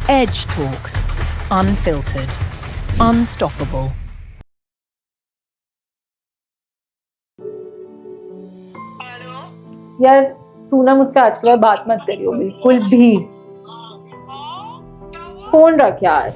Edge Talks. Unfiltered. Unstoppable. यार तू ना मुझसे आज के बाद बात मत करियो बिल्कुल भी। फोन रख यार।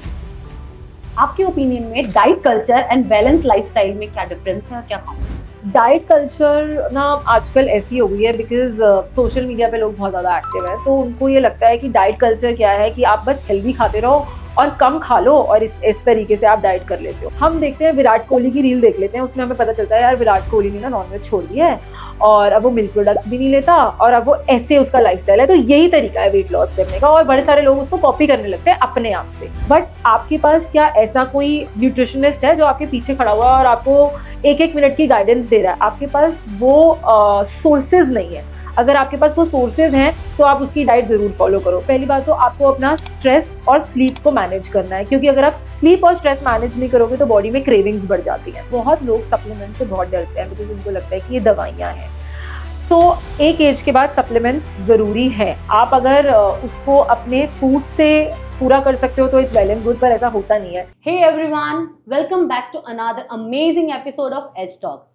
आपके ओपिनियन में diet culture and balance lifestyle में क्या डिफरेंस है और क्या कॉमन है? डाइट कल्चर ना आजकल ऐसी हो गई है बिकॉज सोशल मीडिया पे लोग बहुत ज़्यादा एक्टिव हैं, तो उनको ये लगता है कि डाइट कल्चर क्या है कि आप बस हेल्दी खाते रहो और कम खा लो और इस तरीके से आप डाइट कर लेते हो। हम देखते हैं विराट कोहली की रील देख लेते हैं, उसमें हमें पता चलता है यार विराट कोहली ने ना नॉनवेज छोड़ दिया है और अब वो मिल्क प्रोडक्ट भी नहीं लेता और अब वो ऐसे उसका लाइफस्टाइल है। तो यही तरीका है वेट लॉस करने का और बड़े सारे लोग उसको कॉपी करने लगते हैं अपने आप से। बट आपके पास क्या ऐसा कोई न्यूट्रिशनिस्ट है जो आपके पीछे खड़ा हुआ है और आपको एक एक मिनट की गाइडेंस दे रहा है? आपके पास वो सोर्सेज नहीं है। अगर आपके पास वो सोर्सेज हैं तो आप उसकी डाइट जरूर फॉलो करो। पहली बात तो आपको अपना स्ट्रेस और स्लीप को मैनेज करना है, क्योंकि अगर आप स्लीप और स्ट्रेस मैनेज नहीं करोगे तो बॉडी में क्रेविंग्स बढ़ जाती हैं। बहुत लोग सप्लीमेंट से बहुत डरते हैं बिकॉज उनको लगता है कि ये दवाइयाँ हैं। सो एक एज के बाद सप्लीमेंट्स ज़रूरी है। आप अगर उसको अपने फूड से पूरा कर सकते हो तो इट्स वेल एंड गुड, पर ऐसा होता नहीं है। Hey everyone, welcome back to another amazing episode of as talks,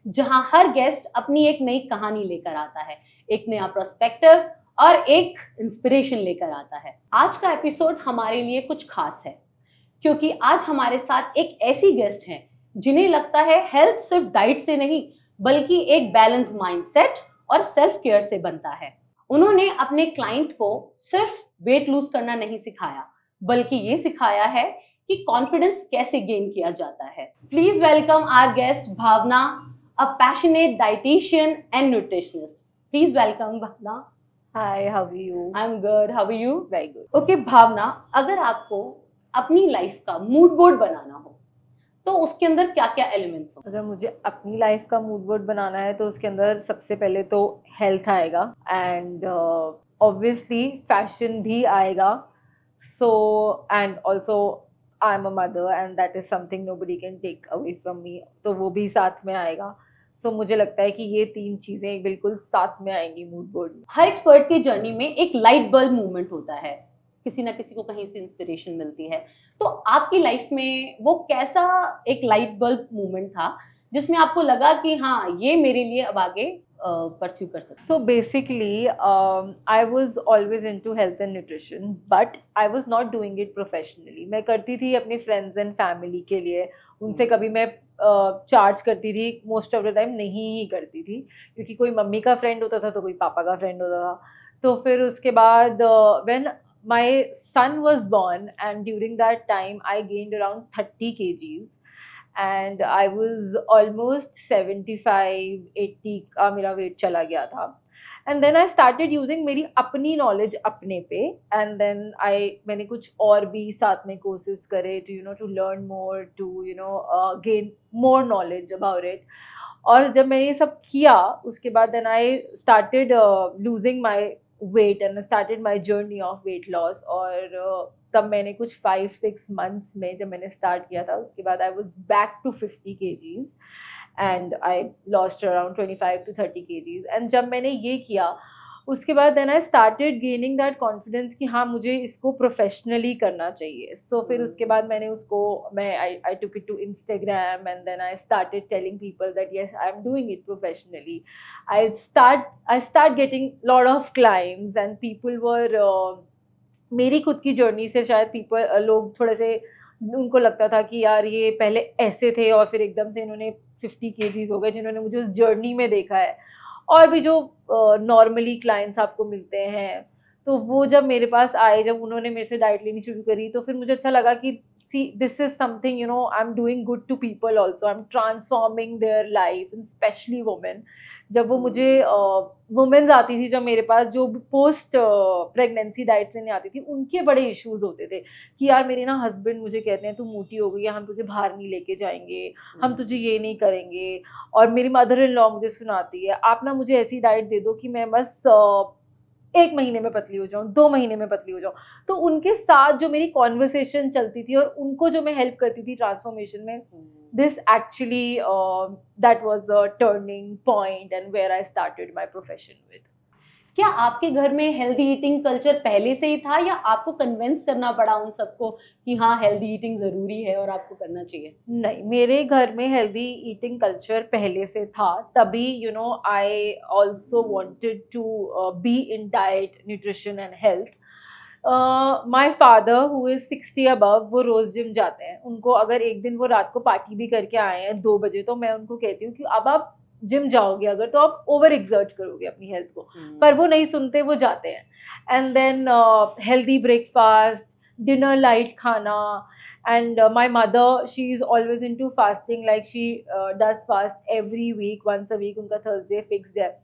जहां हर गेस्ट अपनी एक नई कहानी लेकर आता है, एक नया पर्सपेक्टिव और एक इंस्पिरेशन लेकर आता है। आज का एपिसोड हमारे लिए कुछ खास है क्योंकि आज हमारे साथ एक ऐसी गेस्ट हैं जिन्हें लगता है हेल्थ सिर्फ डाइट से नहीं बल्कि एक बैलेंस माइंडसेट और सेल्फ केयर से बनता है। उन्होंने अपने क्लाइंट को सिर्फ वेट लूज करना नहीं सिखाया बल्कि ये सिखाया है कि कॉन्फिडेंस कैसे गेन किया जाता है। Please welcome our guest Bhavna, a passionate dietitian and nutritionist. Please welcome Bhavna. Hi, how are you? I am good, how are you? Very good. Okay Bhavna, अगर आपको अपनी लाइफ का मूड बोर्ड बनाना हो तो उसके अंदर क्या क्या एलिमेंट्स हो? अगर मुझे अपनी लाइफ का मूड बोर्ड बनाना है तो उसके अंदर सबसे पहले तो हेल्थ आएगा एंड ऑब्वियसली फैशन भी आएगा। So and also I am a mother and that is something nobody can take away from me, तो वो भी साथ में आएगा। सो मुझे लगता है कि ये तीन चीज़ें बिल्कुल साथ में आएंगी मूड बोर्ड में। हर एक्सपर्ट की जर्नी में एक लाइट बल्ब मूवमेंट होता है, किसी ना किसी को कहीं से इंस्पिरेशन मिलती है। तो आपकी लाइफ में वो कैसा एक लाइट बल्ब मूवमेंट था जिसमें आपको लगा कि हाँ ये मेरे लिए अब आगे परस्यू कर सकते? So basically, I was always into health and nutrition, but I was not doing it professionally. मैं करती थी अपने friends and family के लिए, उनसे कभी मैं चार्ज करती थी, मोस्ट ऑफ द टाइम नहीं ही करती थी, क्योंकि कोई मम्मी का फ्रेंड होता था तो कोई पापा का फ्रेंड होता था। तो फिर उसके बाद when my son was born and during that time I gained around 30 kgs and I was almost 75-80 का मेरा वेट चला गया था। And then I started using मेरी अपनी नॉलेज अपने पे, एंड देन मैंने कुछ और भी साथ में कोर्सेज करे to learn more, to gain more knowledge about it. और जब मैंने ये सब किया उसके बाद then I started losing my weight and started my journey of weight loss. और तब मैंने कुछ 5-6 मंथ्स में जब मैंने स्टार्ट किया था उसके बाद I was back to 50 kgs and I lost around 25-30 kgs। And जब मैंने ये किया उसके बाद then I started gaining that confidence कि हाँ मुझे इसको प्रोफेशनली करना चाहिए। सो फिर उसके बाद मैंने उसको I took it to Instagram and then I started telling people that yes I am doing it professionally. I start getting lot of clients and people were मेरी खुद की जर्नी से शायद लोग थोड़े से उनको लगता था कि यार ये पहले ऐसे थे और फिर एकदम से इन्होंने 50 kgs हो गए, जिन्होंने मुझे उस जर्नी में देखा है। और भी जो नॉर्मली क्लाइंट्स आपको मिलते हैं तो वो जब मेरे पास आए, जब उन्होंने मेरे से डाइट लेनी शुरू करी तो फिर मुझे अच्छा लगा कि see this is something I am doing good to people also, I am transforming their life and specially women. जब वो मुझे वुमेन्स आती थी जब मेरे पास, जो पोस्ट प्रेगनेंसी डाइट्स लेने आती थी, उनके बड़े इश्यूज होते थे कि यार मेरे ना हस्बैंड मुझे कहते हैं तू मोटी हो गई है, हम तुझे बाहर नहीं लेके जाएंगे, हम तुझे ये नहीं करेंगे। और मेरी मदर इन लॉ मुझे सुनाती है आप ना मुझे ऐसी डाइट दे दो कि मैं बस 1 महीने में पतली हो जाऊँ, 2 महीने में पतली हो जाऊँ। तो उनके साथ जो मेरी कॉन्वर्सेशन चलती थी और उनको जो मैं हेल्प करती थी ट्रांसफॉर्मेशन में, this actually that was a turning point and where I started my profession with. क्या आपके घर में हेल्दी ईटिंग कल्चर पहले से ही था या आपको कन्विंस करना पड़ा उन सबको कि हाँ हेल्दी ईटिंग जरूरी है और आपको करना चाहिए? नहीं, मेरे घर में हेल्दी ईटिंग कल्चर पहले से था, तभी I also wanted to be in diet, nutrition and health. My father who is 60 above, वो रोज जिम जाते हैं। उनको अगर एक दिन वो रात को पार्टी भी करके आए हैं 2 बजे, तो मैं उनको कहती हूँ कि अब आप जिम जाओगे अगर, तो आप ओवर एक्सर्ट करोगे अपनी हेल्थ को। पर वो नहीं सुनते, वो जाते हैं। And then healthy breakfast, dinner light खाना, and my mother, she is always into fasting, like she does fast every week, once a week, उनका Thursday fixed है।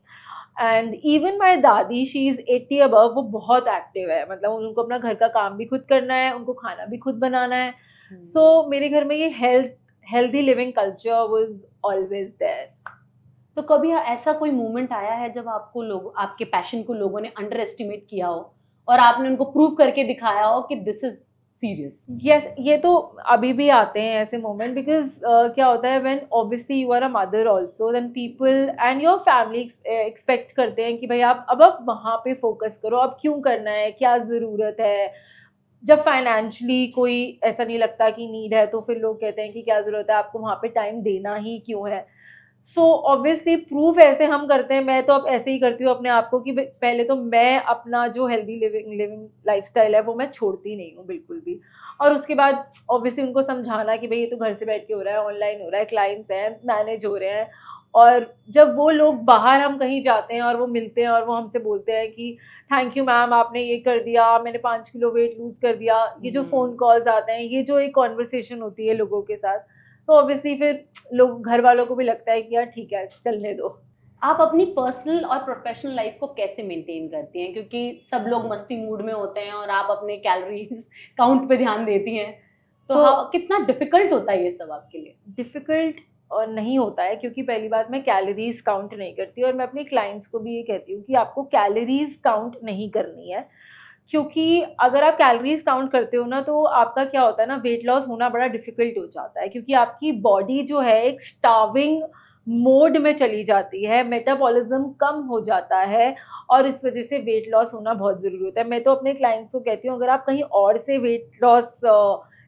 एंड इवन माई दादी, शी इज़ 80 अबव, वो बहुत active है, मतलब उनको अपना घर का काम भी खुद करना है, उनको खाना भी खुद बनाना है। सो मेरे घर में ये healthy living culture was always there. तो कभी ऐसा कोई मोमेंट आया है जब आपको लोग आपके पैशन को लोगों ने अंडर एस्टिमेट किया हो और आपने उनको प्रूव करके दिखाया हो कि दिस इज सीरियस? यस, ये तो अभी भी आते हैं ऐसे मोमेंट, बिकॉज क्या होता है, when obviously you are a mother also, then people and your family expect करते हैं कि भाई आप वहाँ पे फोकस करो, अब क्यों करना है, क्या ज़रूरत है। जब फाइनेंशियली कोई ऐसा नहीं लगता कि नीड है, तो फिर लोग कहते हैं कि क्या ज़रूरत है, आपको वहाँ पे टाइम देना ही क्यों है। सो ऑब्वियसली प्रूफ ऐसे हम करते हैं, मैं तो अब ऐसे ही करती हूँ अपने आप को कि पहले तो मैं अपना जो हेल्दी लिविंग लाइफस्टाइल है वो मैं छोड़ती नहीं हूँ बिल्कुल भी। और उसके बाद ऑब्वियसली उनको समझाना कि भाई ये तो घर से बैठ के हो रहा है, ऑनलाइन हो रहा है, क्लाइंट्स हैं, मैनेज हो रहे हैं। और जब वो लोग बाहर, हम कहीं जाते हैं और वो मिलते हैं और वो हमसे बोलते हैं कि थैंक यू मैम, आपने ये कर दिया, मैंने 5 किलो वेट लूज कर दिया, ये जो फ़ोन कॉल्स आते हैं, ये जो एक कॉन्वर्सेशन होती है लोगों के साथ, तो ऑब्वियसली फिर लोग, घर वालों को भी लगता है कि यार ठीक है, चलने दो। आप अपनी पर्सनल और प्रोफेशनल लाइफ को कैसे मेंटेन करती हैं, क्योंकि सब लोग मस्ती मूड में होते हैं और आप अपने कैलोरीज काउंट पे ध्यान देती हैं, तो कितना डिफिकल्ट होता है ये सब आपके लिए? डिफिकल्ट और नहीं होता है, क्योंकि पहली बात, मैं कैलोरीज काउंट नहीं करती, और मैं अपने क्लाइंट्स को भी ये कहती हूँ कि आपको कैलोरीज काउंट नहीं करनी है। क्योंकि अगर आप कैलोरीज काउंट करते हो ना, तो आपका क्या होता है ना, वेट लॉस होना बड़ा डिफिकल्ट हो जाता है, क्योंकि आपकी बॉडी जो है एक स्टार्विंग मोड में चली जाती है, मेटाबॉलिज्म कम हो जाता है, और इस वजह से वेट लॉस होना बहुत ज़रूरी होता है। मैं तो अपने क्लाइंट्स को कहती हूँ, अगर आप कहीं और से वेट लॉस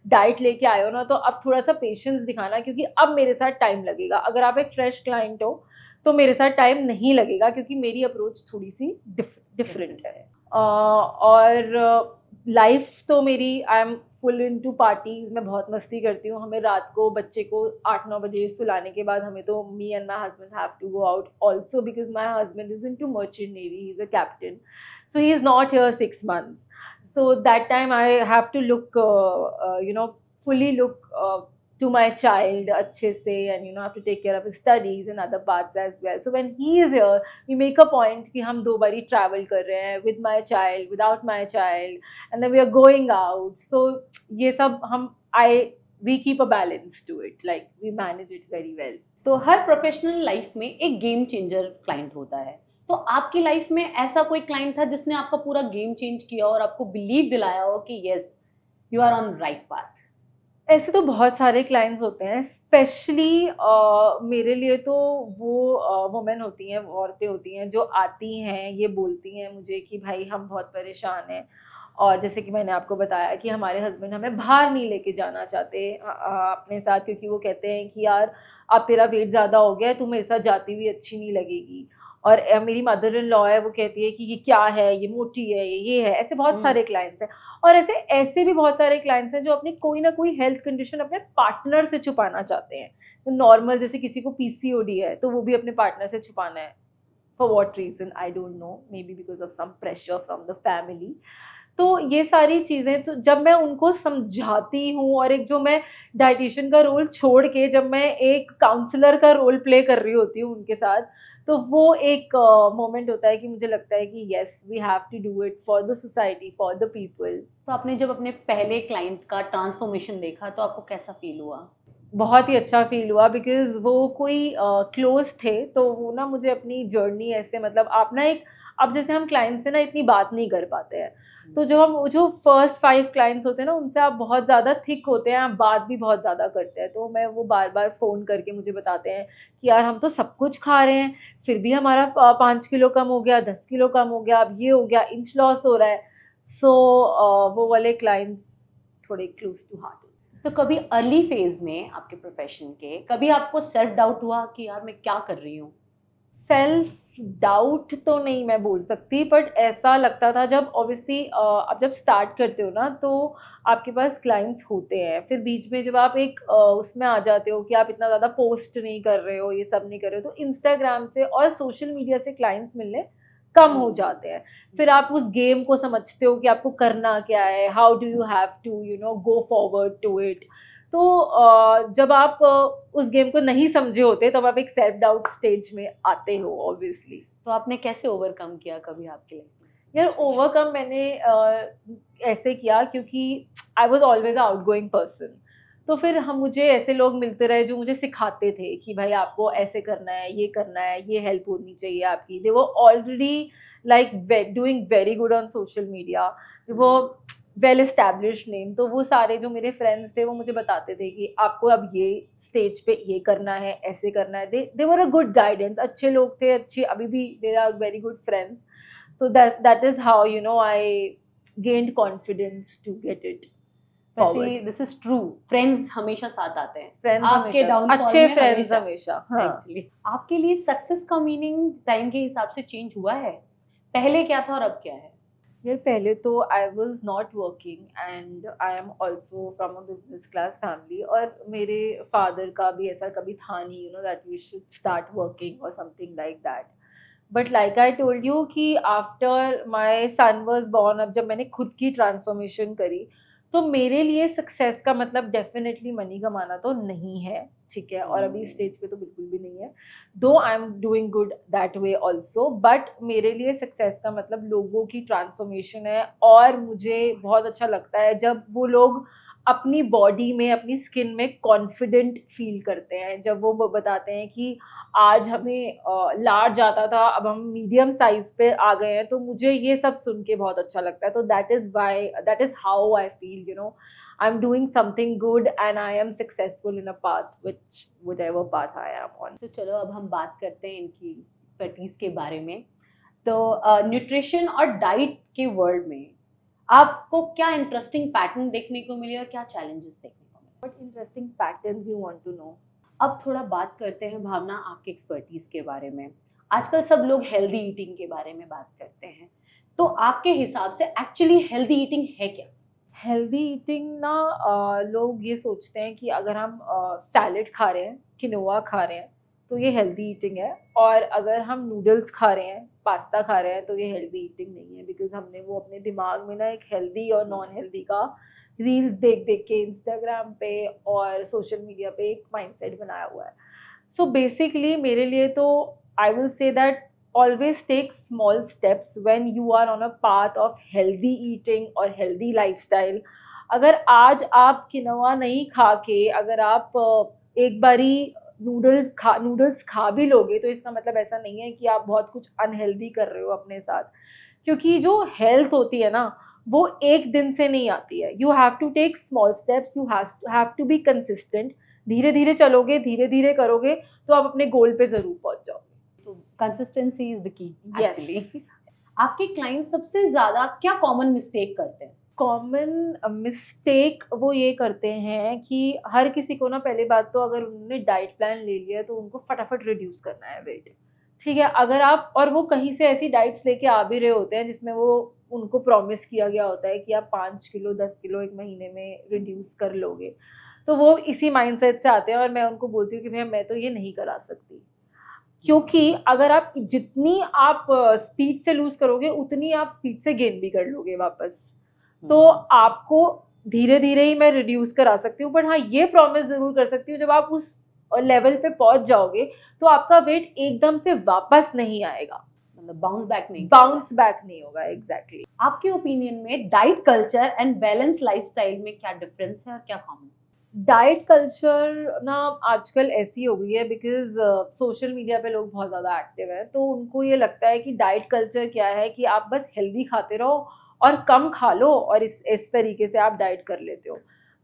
डाइट लेके आए हो ना, तो अब थोड़ा सा पेशेंस दिखाना, क्योंकि अब मेरे साथ टाइम लगेगा। अगर आप एक फ्रेश क्लाइंट हो तो मेरे साथ टाइम नहीं लगेगा, क्योंकि मेरी अप्रोच थोड़ी सी डिफरेंट है। और लाइफ तो मेरी, I am full into parties, मैं बहुत मस्ती करती हूँ। हमें रात को बच्चे को 8-9 बजे सुलाने के बाद हमें तो, me and my husband have to go out also, because my husband is into merchant navy, he is a captain, so he is not here 6 months. So that time I have to look, fully look to my child अच्छे से, and have to take care of his studies and other parts as well. So when he is here, we make a point कि हम 2 बारी travel कर रहे हैं, with my child, without my child, and then we are going out. So ये सब we keep a balance to it, like we manage it very well. तो हर professional life में एक गेम चेंजर क्लाइंट होता है, तो आपकी लाइफ में ऐसा कोई क्लाइंट था जिसने आपका पूरा गेम चेंज किया और आपको बिलीव दिलाया हो कि yes you are on right path? ऐसे तो बहुत सारे क्लाइंट्स होते हैं, स्पेशली मेरे लिए तो वो वुमेन होती हैं, औरतें होती हैं, जो आती हैं, ये बोलती हैं मुझे कि भाई हम बहुत परेशान हैं, और जैसे कि मैंने आपको बताया कि हमारे हस्बैंड हमें बाहर नहीं लेके जाना चाहते अपने साथ, क्योंकि वो कहते हैं कि यार अब तेरा वेट ज़्यादा हो गया है, तू मेरे साथ जाती हुई अच्छी नहीं लगेगी। और मेरी मदर इन लॉ है, वो कहती है कि ये क्या है, ये मोटी है, ये है। ऐसे बहुत सारे क्लाइंट्स हैं, और ऐसे भी बहुत सारे क्लाइंट्स हैं जो अपनी कोई ना कोई हेल्थ कंडीशन अपने पार्टनर से छुपाना चाहते हैं। तो नॉर्मल, जैसे किसी को पीसीओडी है, तो वो भी अपने पार्टनर से छुपाना है, for what reason I don't know, maybe because of some pressure from the family. तो ये सारी चीज़ें, तो जब मैं उनको समझाती हूँ, और एक जो मैं डाइटिशियन का रोल छोड़ के जब मैं एक काउंसलर का रोल प्ले कर रही होती हूँ उनके साथ, तो वो एक मोमेंट होता है कि मुझे लगता है कि yes, we have to do it for the society, for the people. तो आपने जब अपने पहले क्लाइंट का ट्रांसफॉर्मेशन देखा तो आपको कैसा फील हुआ? बहुत ही अच्छा फील हुआ, बिकॉज वो कोई क्लोज थे, तो वो ना मुझे अपनी जर्नी ऐसे, मतलब आप ना एक, अब जैसे हम क्लाइंट से ना इतनी बात नहीं कर पाते हैं, तो जब हम जो फर्स्ट 5 क्लाइंट्स होते हैं ना, उनसे आप बहुत ज़्यादा थिक होते हैं, आप बात भी बहुत ज़्यादा करते हैं, तो मैं वो बार बार फ़ोन करके मुझे बताते हैं कि यार हम तो सब कुछ खा रहे हैं, फिर भी हमारा 5 किलो कम हो गया, 10 किलो कम हो गया, अब ये हो गया, इंच लॉस हो रहा है। सो वो वाले क्लाइंट्स थोड़े क्लोज टू हार्ट। तो कभी अर्ली फेज में आपके प्रोफेशन के कभी आपको सेल्फ डाउट हुआ कि यार मैं क्या कर रही हूँ? सेल्फ डाउट तो नहीं मैं बोल सकती, बट ऐसा लगता था जब ऑब्वियसली आप जब स्टार्ट करते हो ना, तो आपके पास क्लाइंट्स होते हैं, फिर बीच में जब आप एक उसमें आ जाते हो कि आप इतना ज़्यादा पोस्ट नहीं कर रहे हो, ये सब नहीं कर रहे हो, तो इंस्टाग्राम से और सोशल मीडिया से क्लाइंट्स मिलने कम हो जाते हैं। फिर आप उस गेम को समझते हो कि आपको करना क्या है, how do you have to go forward to it. तो जब आप उस गेम को नहीं समझे होते, तब आप एक सेल्फ डाउट स्टेज में आते हो ऑब्वियसली। तो आपने कैसे ओवरकम किया कभी आपके लाइफ में? यार ओवरकम मैंने ऐसे किया क्योंकि I was always a outgoing person. तो फिर मुझे ऐसे लोग मिलते रहे जो मुझे सिखाते थे कि भाई आपको ऐसे करना है, ये करना है, ये हेल्प होनी चाहिए आपकी। दे वो already like doing very good on social media, वो वेल एस्टैब्लिश्ड नेम। तो वो सारे जो मेरे फ्रेंड्स थे वो मुझे बताते थे कि आपको अब ये स्टेज पे ये करना है, ऐसे करना है। दे वर अ गुड गाइडेंस, अच्छे लोग थे, अच्छे, अभी भी they are very good friends. So that is how I gained confidence to get it वैसे forward. This is true, friends हमेशा साथ आते हैं। Friends आपके हमेशा डाउनफॉल अच्छे में फ्रेंड्स हमेशा, हाँ। एक्चुअली आपके लिए सक्सेस का मीनिंग टाइम के हिसाब से चेंज हुआ है? पहले क्या था और अब क्या है? यार पहले तो I was not working and I am also from a business class family, और मेरे फादर का भी ऐसा कभी था नहीं that we should start working और something like that. But like I told you कि after my son was born, अब जब मैंने खुद की ट्रांसफॉर्मेशन करी, तो मेरे लिए सक्सेस का मतलब डेफिनेटली मनी कमाना तो नहीं है, ठीक है, और अभी स्टेज पे तो बिल्कुल भी नहीं है। दो आई am doing good that way also, but मेरे लिए सक्सेस का मतलब लोगों की ट्रांसफॉर्मेशन है। और मुझे बहुत अच्छा लगता है जब वो लोग अपनी बॉडी में, अपनी स्किन में कॉन्फिडेंट फील करते हैं, जब वो बताते हैं कि आज हमें लार्ज आता था, अब हम मीडियम साइज पे आ गए हैं। तो मुझे ये सब सुन के बहुत अच्छा लगता है। तो that is how I feel I am doing something good and I am successful in a path which whatever path I am on. तो चलो अब हम बात करते हैं इनकी एक्सपर्टीज के बारे में। तो न्यूट्रिशन और डाइट के वर्ल्ड में आपको क्या इंटरेस्टिंग पैटर्न देखने को मिले और क्या चैलेंजेस देखने को मिले? What interesting patterns you want to know? अब थोड़ा बात करते हैं भावना आपके एक्सपर्टीज के बारे में। आजकल सब लोग हेल्दी ईटिंग के बारे में बात करते हैं, तो आपके हिसाब से एक्चुअली हेल्दी ईटिंग है क्या? हेल्दी ईटिंग ना, लोग ये सोचते हैं कि अगर हम सैलेड खा रहे हैं, किनोआ खा रहे हैं, तो ये हेल्दी ईटिंग है, और अगर हम नूडल्स खा रहे हैं, पास्ता खा रहे हैं, तो ये हेल्दी ईटिंग नहीं है। बिकॉज हमने वो अपने दिमाग में ना एक हेल्दी और नॉन हेल्दी का रील्स देख देख के इंस्टाग्राम पे और सोशल मीडिया पे एक माइंडसेट बनाया हुआ है। सो बेसिकली मेरे लिए तो I will say that always take small steps when you are on a path of healthy eating और healthy lifestyle. अगर आज आप किनोआ नहीं खा के, अगर आप एक बारी नूडल्स खा भी लोगे, तो इसका मतलब ऐसा नहीं है कि आप बहुत कुछ अनहेल्दी कर रहे हो अपने साथ। क्योंकि जो हेल्थ होती है ना, वो एक दिन से नहीं आती है। You have to take small steps, you have to be consistent. धीरे धीरे चलोगे, धीरे धीरे करोगे, तो आप अपने गोल पे जरूर पहुंच जाओगे। Consistency is the key Yes. Actually. आपके क्लाइंट सबसे ज्यादा क्या कॉमन मिस्टेक करते हैं? कॉमन मिस्टेक वो ये करते हैं कि हर किसी को ना, पहली बात तो अगर उन्होंने डाइट प्लान ले लिया तो उनको फटाफट रिड्यूस करना है वेट, ठीक है। अगर आप, और वो कहीं से ऐसी डाइट्स लेके आ भी रहे होते हैं जिसमें वो उनको प्रॉमिस किया गया होता है कि आप 5 किलो 10 किलो एक महीने में रिड्यूस कर लोगे, तो वो इसी माइंडसेट से आते हैं। और मैं उनको बोलती हूँ कि भैया मैं तो ये नहीं करा सकती, क्योंकि अगर आप जितनी आप स्पीड से लूज करोगे, उतनी आप स्पीड से गेन भी कर लोगे वापस। तो आपको धीरे धीरे ही मैं रिड्यूस करा सकती हूँ, बट हाँ ये प्रॉमिस जरूर कर सकती हूँ, जब आप उस लेवल पे पहुंच जाओगे तो आपका वेट एकदम से वापस नहीं आएगा, मतलब बाउंस बैक नहीं होगा। एग्जैक्टली। आपके ओपिनियन में diet culture and balance lifestyle में क्या डिफरेंस है और क्या कॉमन? डाइट कल्चर ना आजकल ऐसी हो गई है बिकॉज सोशल मीडिया पे लोग बहुत ज़्यादा एक्टिव हैं, तो उनको ये लगता है कि डाइट कल्चर क्या है कि आप बस हेल्दी खाते रहो और कम खा लो और इस तरीके से आप डाइट कर लेते हो।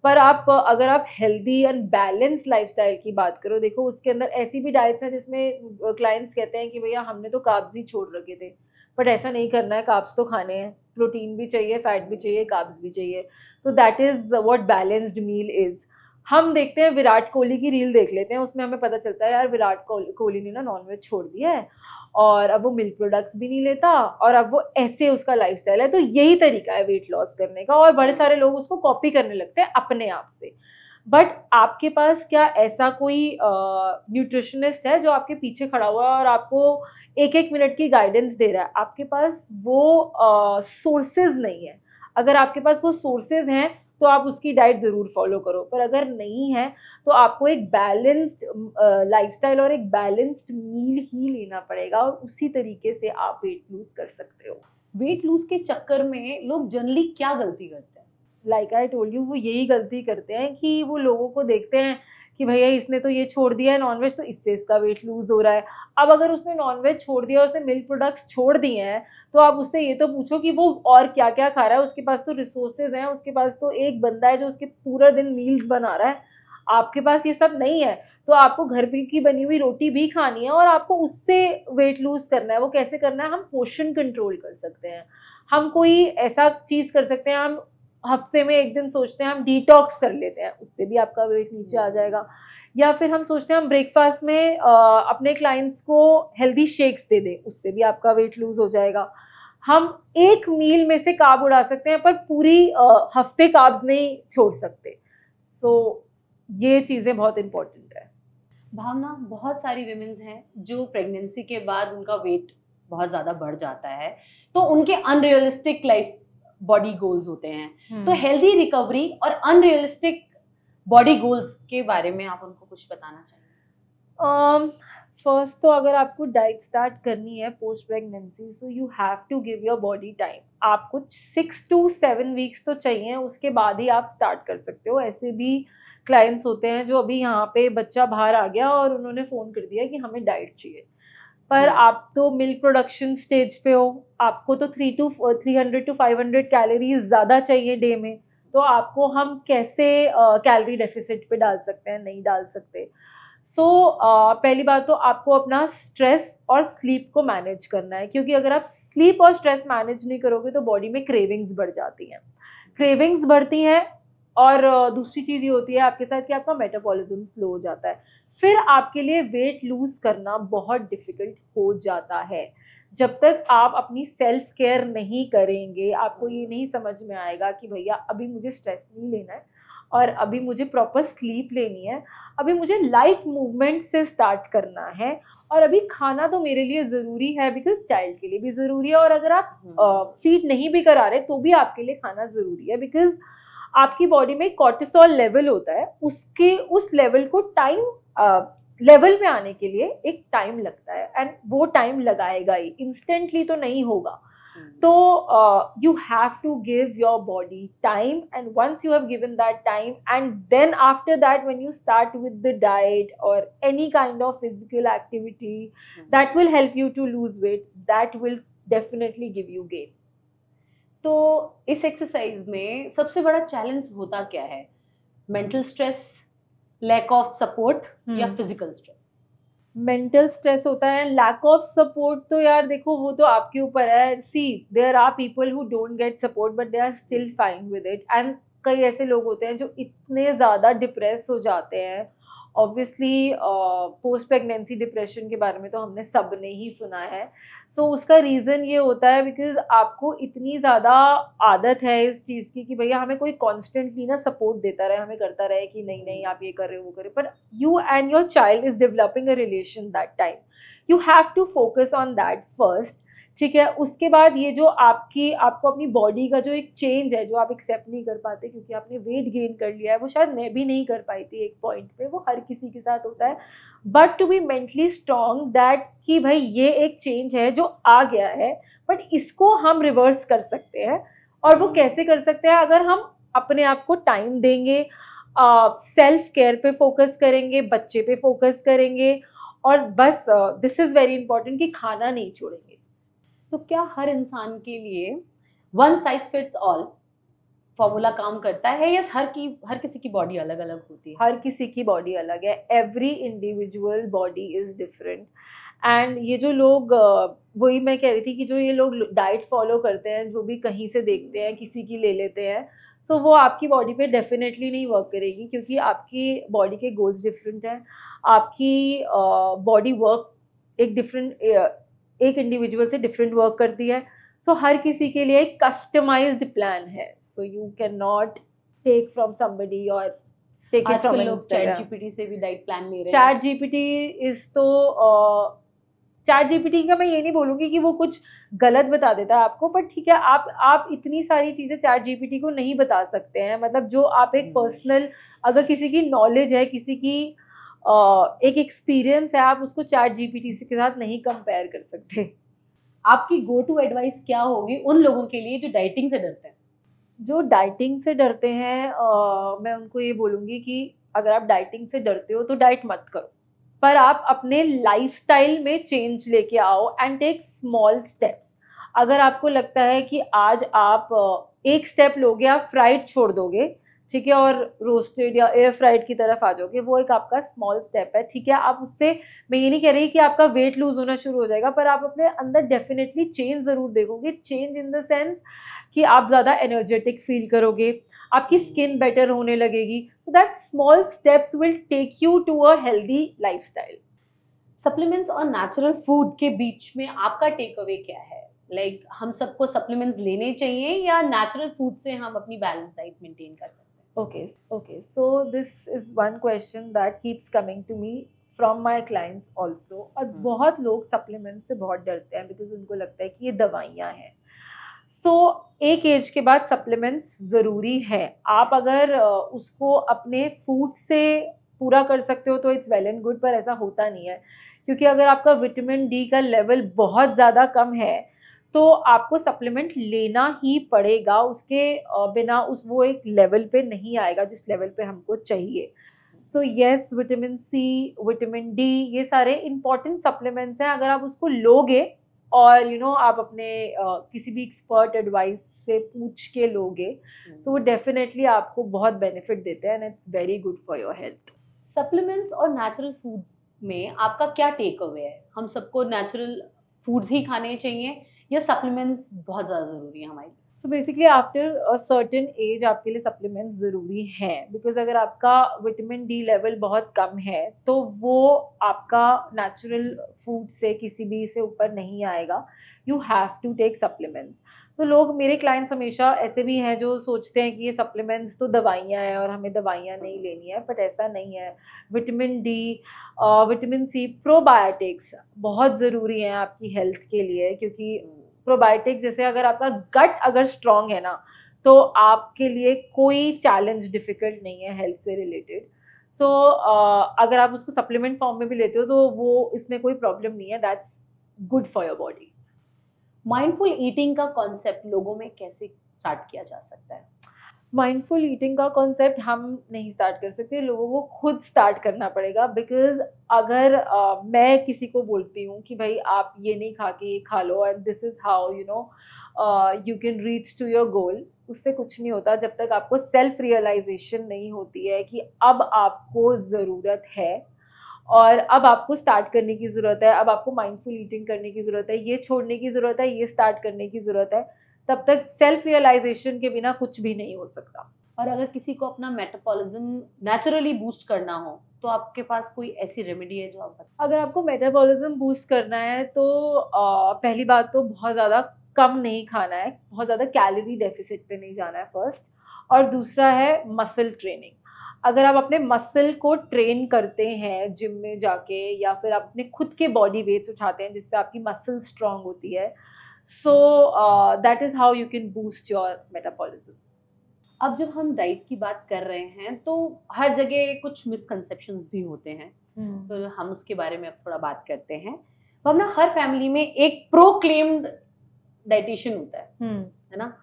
पर आप अगर आप हेल्दी एंड बैलेंस लाइफस्टाइल की बात करो, देखो उसके अंदर ऐसी भी डाइट्स हैं जिसमें क्लाइंट्स कहते हैं कि भैया हमने तो कार्ब्स ही छोड़ रखे थे, बट ऐसा नहीं करना है, कार्ब्स तो खाने हैं, प्रोटीन भी चाहिए, फैट भी चाहिए, कार्ब्स भी चाहिए। तो that is what balanced meal is. हम देखते हैं विराट कोहली की रील देख लेते हैं, उसमें हमें पता चलता है यार विराट कोहली ने ना नॉनवेज छोड़ दिया है और अब वो मिल्क प्रोडक्ट्स भी नहीं लेता और अब वो ऐसे उसका लाइफस्टाइल है। तो यही तरीका है वेट लॉस करने का और बड़े सारे लोग उसको कॉपी करने लगते हैं अपने आप से। बट आपके पास क्या ऐसा कोई न्यूट्रिशनिस्ट है जो आपके पीछे खड़ा हुआ है और आपको एक एक मिनट की गाइडेंस दे रहा है? आपके पास वो सोर्सेज नहीं है। अगर आपके पास वो सोर्सेज हैं तो आप उसकी डाइट ज़रूर फॉलो करो, पर अगर नहीं है तो आपको एक बैलेंस्ड लाइफस्टाइल और एक बैलेंस्ड मील ही लेना पड़ेगा और उसी तरीके से आप वेट लूज कर सकते हो। वेट लूज के चक्कर में लोग जनरली क्या गलती करते हैं? लाइक आई टोल्ड यू, वो यही गलती करते हैं कि वो लोगों को देखते हैं कि भैया इसने तो ये छोड़ दिया है नॉनवेज, तो इससे इसका वेट लूज हो रहा है। अब अगर उसने नॉनवेज छोड़ दिया, उसने मिल्क प्रोडक्ट्स छोड़ दिए हैं, तो आप उससे ये तो पूछो कि वो और क्या क्या खा रहा है। उसके पास तो रिसोर्सेज हैं, उसके पास तो एक बंदा है जो उसके पूरा दिन मील्स बना रहा है। आपके पास ये सब नहीं है, तो आपको घर की बनी हुई रोटी भी खानी है और आपको उससे वेट लूज करना है। वो कैसे करना है? हम पोर्शन कंट्रोल कर सकते हैं, हम कोई ऐसा चीज कर सकते हैं, हम हफ्ते में एक दिन सोचते हैं हम डिटॉक्स कर लेते हैं, उससे भी आपका वेट नीचे आ जाएगा। या फिर हम सोचते हैं हम ब्रेकफास्ट में अपने क्लाइंट्स को हेल्दी शेक्स दे दें, उससे भी आपका वेट लूज हो जाएगा। हम एक मील में से कार्ब उड़ा सकते हैं पर पूरी हफ्ते कार्ब्स नहीं छोड़ सकते। सो ये चीज़ें बहुत इंपॉर्टेंट है। भावना, बहुत सारी विमेन्स हैं जो प्रेगनेंसी के बाद उनका वेट बहुत ज़्यादा बढ़ जाता है, तो उनके अनरियलिस्टिक लाइफ बॉडी गोल्स होते हैं। तो हेल्दी रिकवरी और अनरियलिस्टिक बॉडी गोल्स के बारे में आप उनको कुछ बताना चाहिए? फर्स्ट तो अगर आपको डाइट स्टार्ट करनी है post pregnancy, so you have to give your body time. आपको 6 to 7 वीक्स तो चाहिए, उसके बाद ही आप स्टार्ट कर सकते हो। ऐसे भी क्लाइंट्स होते हैं जो अभी यहाँ पे बच्चा बाहर आ गया और उन्होंने फ़ोन कर दिया कि हमें डाइट चाहिए, पर आप तो मिल्क प्रोडक्शन स्टेज पे हो, आपको तो 300 to 500 कैलोरीज ज़्यादा चाहिए डे में, तो आपको हम कैसे कैलोरी डेफिसिट पे डाल सकते हैं? नहीं डाल सकते। सो पहली बात तो आपको अपना स्ट्रेस और स्लीप को मैनेज करना है, क्योंकि अगर आप स्लीप और स्ट्रेस मैनेज नहीं करोगे तो बॉडी में क्रेविंग्स बढ़ जाती हैं। क्रेविंग्स बढ़ती हैं और दूसरी चीज़ ये होती है आपके साथ कि आपका मेटाबॉलिज्म स्लो हो जाता है। फिर आपके लिए वेट लूज करना बहुत डिफिकल्ट हो जाता है। जब तक आप अपनी सेल्फ केयर नहीं करेंगे, आपको ये नहीं समझ में आएगा कि भैया अभी मुझे स्ट्रेस नहीं लेना है और अभी मुझे प्रॉपर स्लीप लेनी है, अभी मुझे लाइट मूवमेंट से स्टार्ट करना है और अभी खाना तो मेरे लिए ज़रूरी है बिकॉज चाइल्ड के लिए भी ज़रूरी है। और अगर आप फीड नहीं भी करा रहे तो भी आपके लिए खाना ज़रूरी है, बिकॉज आपकी बॉडी में कॉर्टिसोल लेवल होता है, उसके उस लेवल को टाइम लेवल पे आने के लिए एक टाइम लगता है एंड वो टाइम लगाएगा ही, इंस्टेंटली तो नहीं होगा। तो you have to give your body time, and once you have given that time, and then after that when you start with the diet or any kind of physical activity that will help you to lose weight, that will definitely give you gain. तो इस exercise में सबसे बड़ा challenge होता क्या है? Mental stress, lack of support या physical stress? Mental stress होता है, लैक ऑफ सपोर्ट तो यार देखो वो तो आपके ऊपर है। See there are people who don't get support but they are still fine with it, and कई ऐसे लोग होते हैं जो इतने ज़्यादा डिप्रेस हो जाते हैं। ऑब्वियसली पोस्ट प्रेगनेंसी डिप्रेशन के बारे में तो हमने सब ने ही सुना है। सो उसका रीज़न ये होता है बिकॉज आपको इतनी ज़्यादा आदत है इस चीज़ की कि भैया हमें कोई कॉन्स्टेंटली ना सपोर्ट देता रहे, हमें करता रहे कि नहीं नहीं आप ये कर रहे हो वो कर रहे हो, पर you and your child is developing a relation that time, you have to focus on that first. ठीक है, उसके बाद ये जो आपको अपनी बॉडी का जो एक चेंज है जो आप एक्सेप्ट नहीं कर पाते क्योंकि आपने वेट गेन कर लिया है, वो शायद मैं भी नहीं कर पाई थी एक पॉइंट पे, वो हर किसी के साथ होता है। But to be mentally strong that कि भाई ये एक चेंज है जो आ गया है बट इसको हम रिवर्स कर सकते हैं। और वो कैसे कर सकते हैं? अगर हम अपने आप को टाइम देंगे, सेल्फ केयर पे फोकस करेंगे, बच्चे पे फोकस करेंगे और बस दिस इज़ वेरी इंपॉर्टेंट कि खाना नहीं छोड़ेंगे। तो क्या हर इंसान के लिए one size fits all formula काम करता है या हर किसी की बॉडी अलग अलग होती है? हर किसी की बॉडी अलग है, every individual body is different. And ये जो लोग वही मैं कह रही थी कि जो ये लोग डाइट फॉलो करते हैं, जो भी कहीं से देखते हैं, किसी की ले लेते हैं, सो वो आपकी बॉडी पे डेफिनेटली नहीं वर्क करेगी, क्योंकि आपकी बॉडी के गोल्स डिफरेंट हैं। आपकी बॉडी वर्क एक इंडिविजुअल से डिफरेंट वर्क करती है। सो हर किसी के लिए एक कस्टमाइज्ड प्लान है, so you can not take from somebody और टेक इट फ्रॉम आजकल लोग चैट इंस्टाग्राम। जीपीटी से भी डाइट प्लान ले रहे हैं। चैट जीपीटी इज तो चैट जीपीटी का मैं ये नहीं बोलूँगी कि वो कुछ गलत बता देता है आपको, पर ठीक है, आप इतनी सारी चीज़ें चैट जीपीटी को नहीं बता सकते हैं। मतलब जो आप एक पर्सनल, अगर किसी की नॉलेज है, किसी की एक एक्सपीरियंस है, आप उसको चैट जीपीटी के साथ नहीं कंपेयर कर सकते। आपकी गो टू एडवाइस क्या होगी उन लोगों के लिए जो डाइटिंग से डरते हैं? जो डाइटिंग से डरते हैं, मैं उनको ये बोलूँगी कि अगर आप डाइटिंग से डरते हो तो डाइट मत करो, पर आप अपने लाइफस्टाइल में चेंज लेके आओ एंड टेक स्मॉल स्टेप्स। अगर आपको लगता है कि आज आप एक स्टेप लोगे, आप फ्राइड छोड़ दोगे, ठीक है, और रोस्टेड या एयर फ्राइड की तरफ आ जाओगे, वो एक आपका स्मॉल स्टेप है, ठीक है। आप उससे, मैं ये नहीं कह रही कि आपका वेट लूज होना शुरू हो जाएगा, पर आप अपने अंदर डेफिनेटली चेंज ज़रूर देखोगे। चेंज इन द सेंस कि आप ज़्यादा एनर्जेटिक फील करोगे, आपकी स्किन बेटर होने लगेगी। तो that small steps will take you to a healthy lifestyle. Supplements और नेचुरल फूड के बीच में आपका टेक अवे क्या है? लाइक हम सबको सप्लीमेंट्स लेने चाहिए या नेचुरल फूड से हम अपनी बैलेंस डाइट मेंटेन कर सकते हैं? Okay. So this is one question that keeps coming to me from my clients also. और बहुत लोग सप्लीमेंट से बहुत डरते हैं बिकॉज उनको लगता है कि ये दवाइयाँ हैं। सो एक एज के बाद सप्लीमेंट्स ज़रूरी है। आप अगर उसको अपने फूड से पूरा कर सकते हो तो इट्स वेल एंड गुड, पर ऐसा होता नहीं है, क्योंकि अगर आपका विटामिन डी का लेवल बहुत ज़्यादा कम है तो आपको सप्लीमेंट लेना ही पड़ेगा। उसके बिना वो एक लेवल पे नहीं आएगा जिस लेवल पे हमको चाहिए। So yes, vitamin C, vitamin D, ये सारे इंपॉर्टेंट सप्लीमेंट्स हैं। अगर आप उसको लोगे और आप अपने किसी भी एक्सपर्ट एडवाइस से पूछ के लोगे, तो वो डेफिनेटली आपको बहुत बेनिफिट देते हैं and it's very good for your health. Supplements और नेचुरल फूड में आपका क्या टेक अवे है? हम सबको नेचुरल फूड्स ही खाने चाहिए या सप्लीमेंट्स बहुत ज़्यादा ज़रूरी है हमारे लिए? So basically after a certain age आपके लिए सप्लीमेंट्स ज़रूरी हैं, बिकॉज अगर आपका विटामिन डी लेवल बहुत कम है तो वो आपका नेचुरल फूड से किसी भी से ऊपर नहीं आएगा। You have to take supplements. तो लोग, मेरे क्लाइंट्स हमेशा ऐसे भी हैं जो सोचते हैं कि ये सप्लीमेंट्स तो दवाइयाँ हैं और हमें दवाइयाँ नहीं लेनी है, बट ऐसा नहीं है। Vitamin D, vitamin C, probiotics बहुत ज़रूरी हैं आपकी हेल्थ के लिए, क्योंकि प्रोबायोटिक जैसे अगर आपका गट अगर स्ट्रॉन्ग है ना, तो आपके लिए कोई चैलेंज डिफिकल्ट नहीं है हेल्थ से रिलेटेड। सो अगर आप उसको सप्लीमेंट फॉर्म में भी लेते हो तो वो इसमें कोई प्रॉब्लम नहीं है, that's good for your body. Mindful eating का कॉन्सेप्ट लोगों में कैसे स्टार्ट किया जा सकता है? माइंडफुल ईटिंग का कॉन्सेप्ट हम नहीं स्टार्ट कर सकते, लोगों को खुद स्टार्ट करना पड़ेगा। बिकॉज अगर मैं किसी को बोलती हूँ कि भाई आप ये नहीं खा के ये खा लो and this is how you can reach to your goal, उससे कुछ नहीं होता जब तक आपको सेल्फ रियलाइजेशन नहीं होती है कि अब आपको ज़रूरत है और अब आपको स्टार्ट करने की ज़रूरत है, अब आपको माइंडफुल ईटिंग करने की ज़रूरत है, ये छोड़ने की ज़रूरत है, ये स्टार्ट करने की ज़रूरत है। तब तक सेल्फ रियलाइजेशन के बिना कुछ भी नहीं हो सकता। और अगर किसी को अपना मेटाबॉलिज्म नेचुरली बूस्ट करना हो तो आपके पास कोई ऐसी रेमेडी है जो आप बताएं? अगर आपको मेटाबॉलिज्म बूस्ट करना है तो पहली बात तो बहुत ज़्यादा कम नहीं खाना है, बहुत ज़्यादा कैलोरी डेफिसिट पे नहीं जाना है फर्स्ट। और दूसरा है मसल ट्रेनिंग। अगर आप अपने मसल को ट्रेन करते हैं जिम में जाके, या फिर आप अपने खुद के बॉडी वेट्स उठाते हैं जिससे आपकी मसल स्ट्रांग होती है, so that is how you can boost your metabolism. अब जब हम डाइट की बात कर रहे हैं तो हर जगह कुछ मिसकंसेप्शंस भी होते हैं, तो हम उसके बारे में अब थोड़ा बात करते हैं। वरना हर फैमिली में एक प्रोक्लेम्ड डाइटिशियन होता है ना?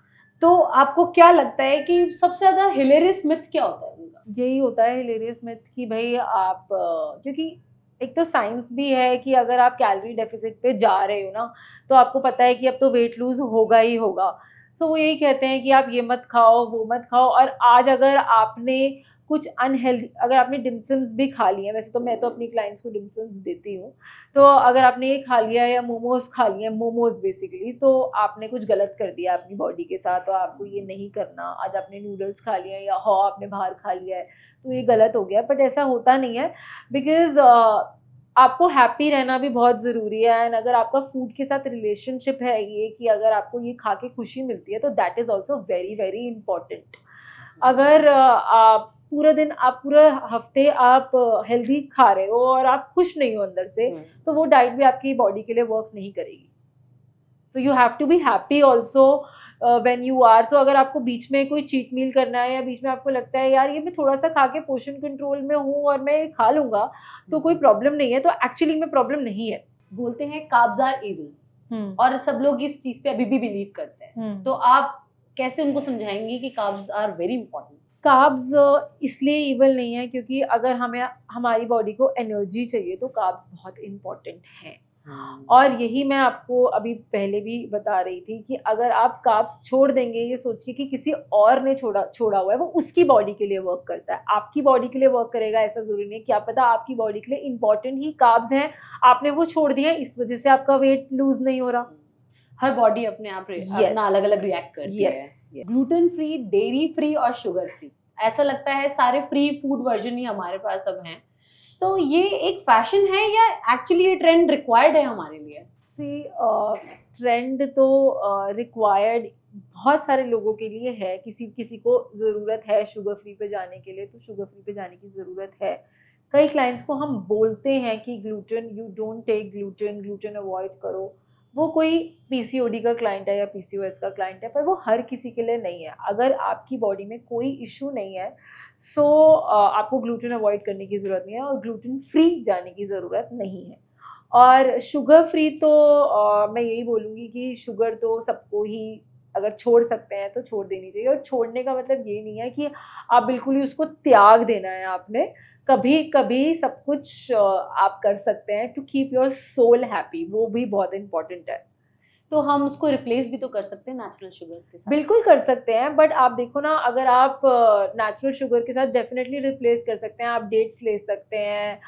तो आपको क्या लगता है कि सबसे ज़्यादा हिलेरियस मिथ क्या होता है उनका? यही होता है हिलेरियस मिथ कि भाई आप क्योंकि एक तो साइंस भी है कि अगर आप कैलोरी डेफिसिट पे जा रहे हो ना, तो आपको पता है कि अब तो वेट लूज होगा ही होगा। तो वो यही कहते हैं कि आप ये मत खाओ, वो मत खाओ। और आज अगर आपने कुछ अनहेल्दी, अगर आपने डिमसम्स भी खा लिए, वैसे तो मैं तो अपनी क्लाइंट्स को डिमसम्स देती हूँ, तो अगर आपने ये खा लिया या मोमोज खा लिए, मोमोज बेसिकली, तो आपने कुछ गलत कर दिया अपनी बॉडी के साथ, तो आपको ये नहीं करना। आज आपने नूडल्स खा लिया या आपने बाहर खा लिया है, तो ये गलत हो गया। बट ऐसा होता नहीं है, बिकॉज आपको हैप्पी रहना भी बहुत ज़रूरी है। एंड अगर आपका फूड के साथ रिलेशनशिप है ये, कि अगर आपको ये खा के खुशी मिलती है, तो that is also very very important. अगर आप पूरा दिन, आप पूरा हफ्ते आप हेल्दी खा रहे हो और आप खुश नहीं हो अंदर से, तो वो डाइट भी आपकी बॉडी के लिए वर्क नहीं करेगी। So you have to be happy also when you are. तो अगर आपको बीच में कोई चीट मील करना है, या बीच में आपको लगता है यार ये मैं थोड़ा सा खा के पोषण कंट्रोल में हूँ और मैं खा लूंगा, तो कोई प्रॉब्लम नहीं है, तो एक्चुअली में प्रॉब्लम नहीं है। बोलते हैं कार्ब्स आर इविल, और सब लोग इस चीज पे अभी भी बिलीव करते हैं, तो आप कैसे उनको समझाएंगी कि carbs are very important? Carbs इसलिए इवल नहीं है क्योंकि अगर हमें हमारी बॉडी को एनर्जी चाहिए, तो कार्ब्स बहुत इंपॉर्टेंट हैं। और यही मैं आपको अभी पहले भी बता रही थी कि अगर आप कार्ब्स छोड़ देंगे ये सोच के कि किसी और ने छोड़ा हुआ है, वो उसकी बॉडी के लिए वर्क करता है, आपकी बॉडी के लिए वर्क करेगा ऐसा जरूरी नहीं। क्या पता आपकी बॉडी के लिए इंपॉर्टेंट ही कार्ब्स हैं, आपने वो छोड़ दिया, इस वजह से आपका वेट लूज नहीं हो रहा। हर बॉडी अपने आप अपना अलग अलग रिएक्ट करती है। ग्लूटेन फ्री, डेयरी फ्री और शुगर फ्री, ऐसा लगता है सारे फ्री फूड वर्जन ही हमारे पास अब हैं। तो ये एक फैशन है या एक्चुअली ये ट्रेंड रिक्वायर्ड है हमारे लिए? ट्रेंड तो रिक्वायर्ड बहुत सारे लोगों के लिए है। किसी को ज़रूरत है शुगर फ्री पे जाने के लिए, तो शुगर फ्री पे जाने की ज़रूरत है। कई क्लाइंट्स को हम बोलते हैं कि gluten, you don't take gluten, gluten avoid करो। वो कोई पीसीओडी का क्लाइंट है या पीसीओएस का क्लाइंट है, पर वो हर किसी के लिए नहीं है। अगर आपकी बॉडी में कोई इशू नहीं है, सो आपको ग्लूटेन अवॉइड करने की ज़रूरत नहीं है और ग्लूटेन फ्री जाने की ज़रूरत नहीं है। और शुगर फ्री तो मैं यही बोलूँगी कि शुगर तो सबको ही, अगर छोड़ सकते हैं तो छोड़ देनी चाहिए। और छोड़ने का मतलब ये नहीं है कि आप बिल्कुल ही उसको त्याग देना है आपने। कभी कभी सब कुछ आप कर सकते हैं to keep your soul happy, वो भी बहुत इंपॉर्टेंट है। तो हम उसको रिप्लेस भी तो कर सकते हैं नेचुरल शुगर्स के साथ। बिल्कुल कर सकते हैं, बट आप देखो ना, अगर आप नेचुरल शुगर के साथ डेफिनेटली रिप्लेस कर सकते हैं। आप डेट्स ले सकते हैं,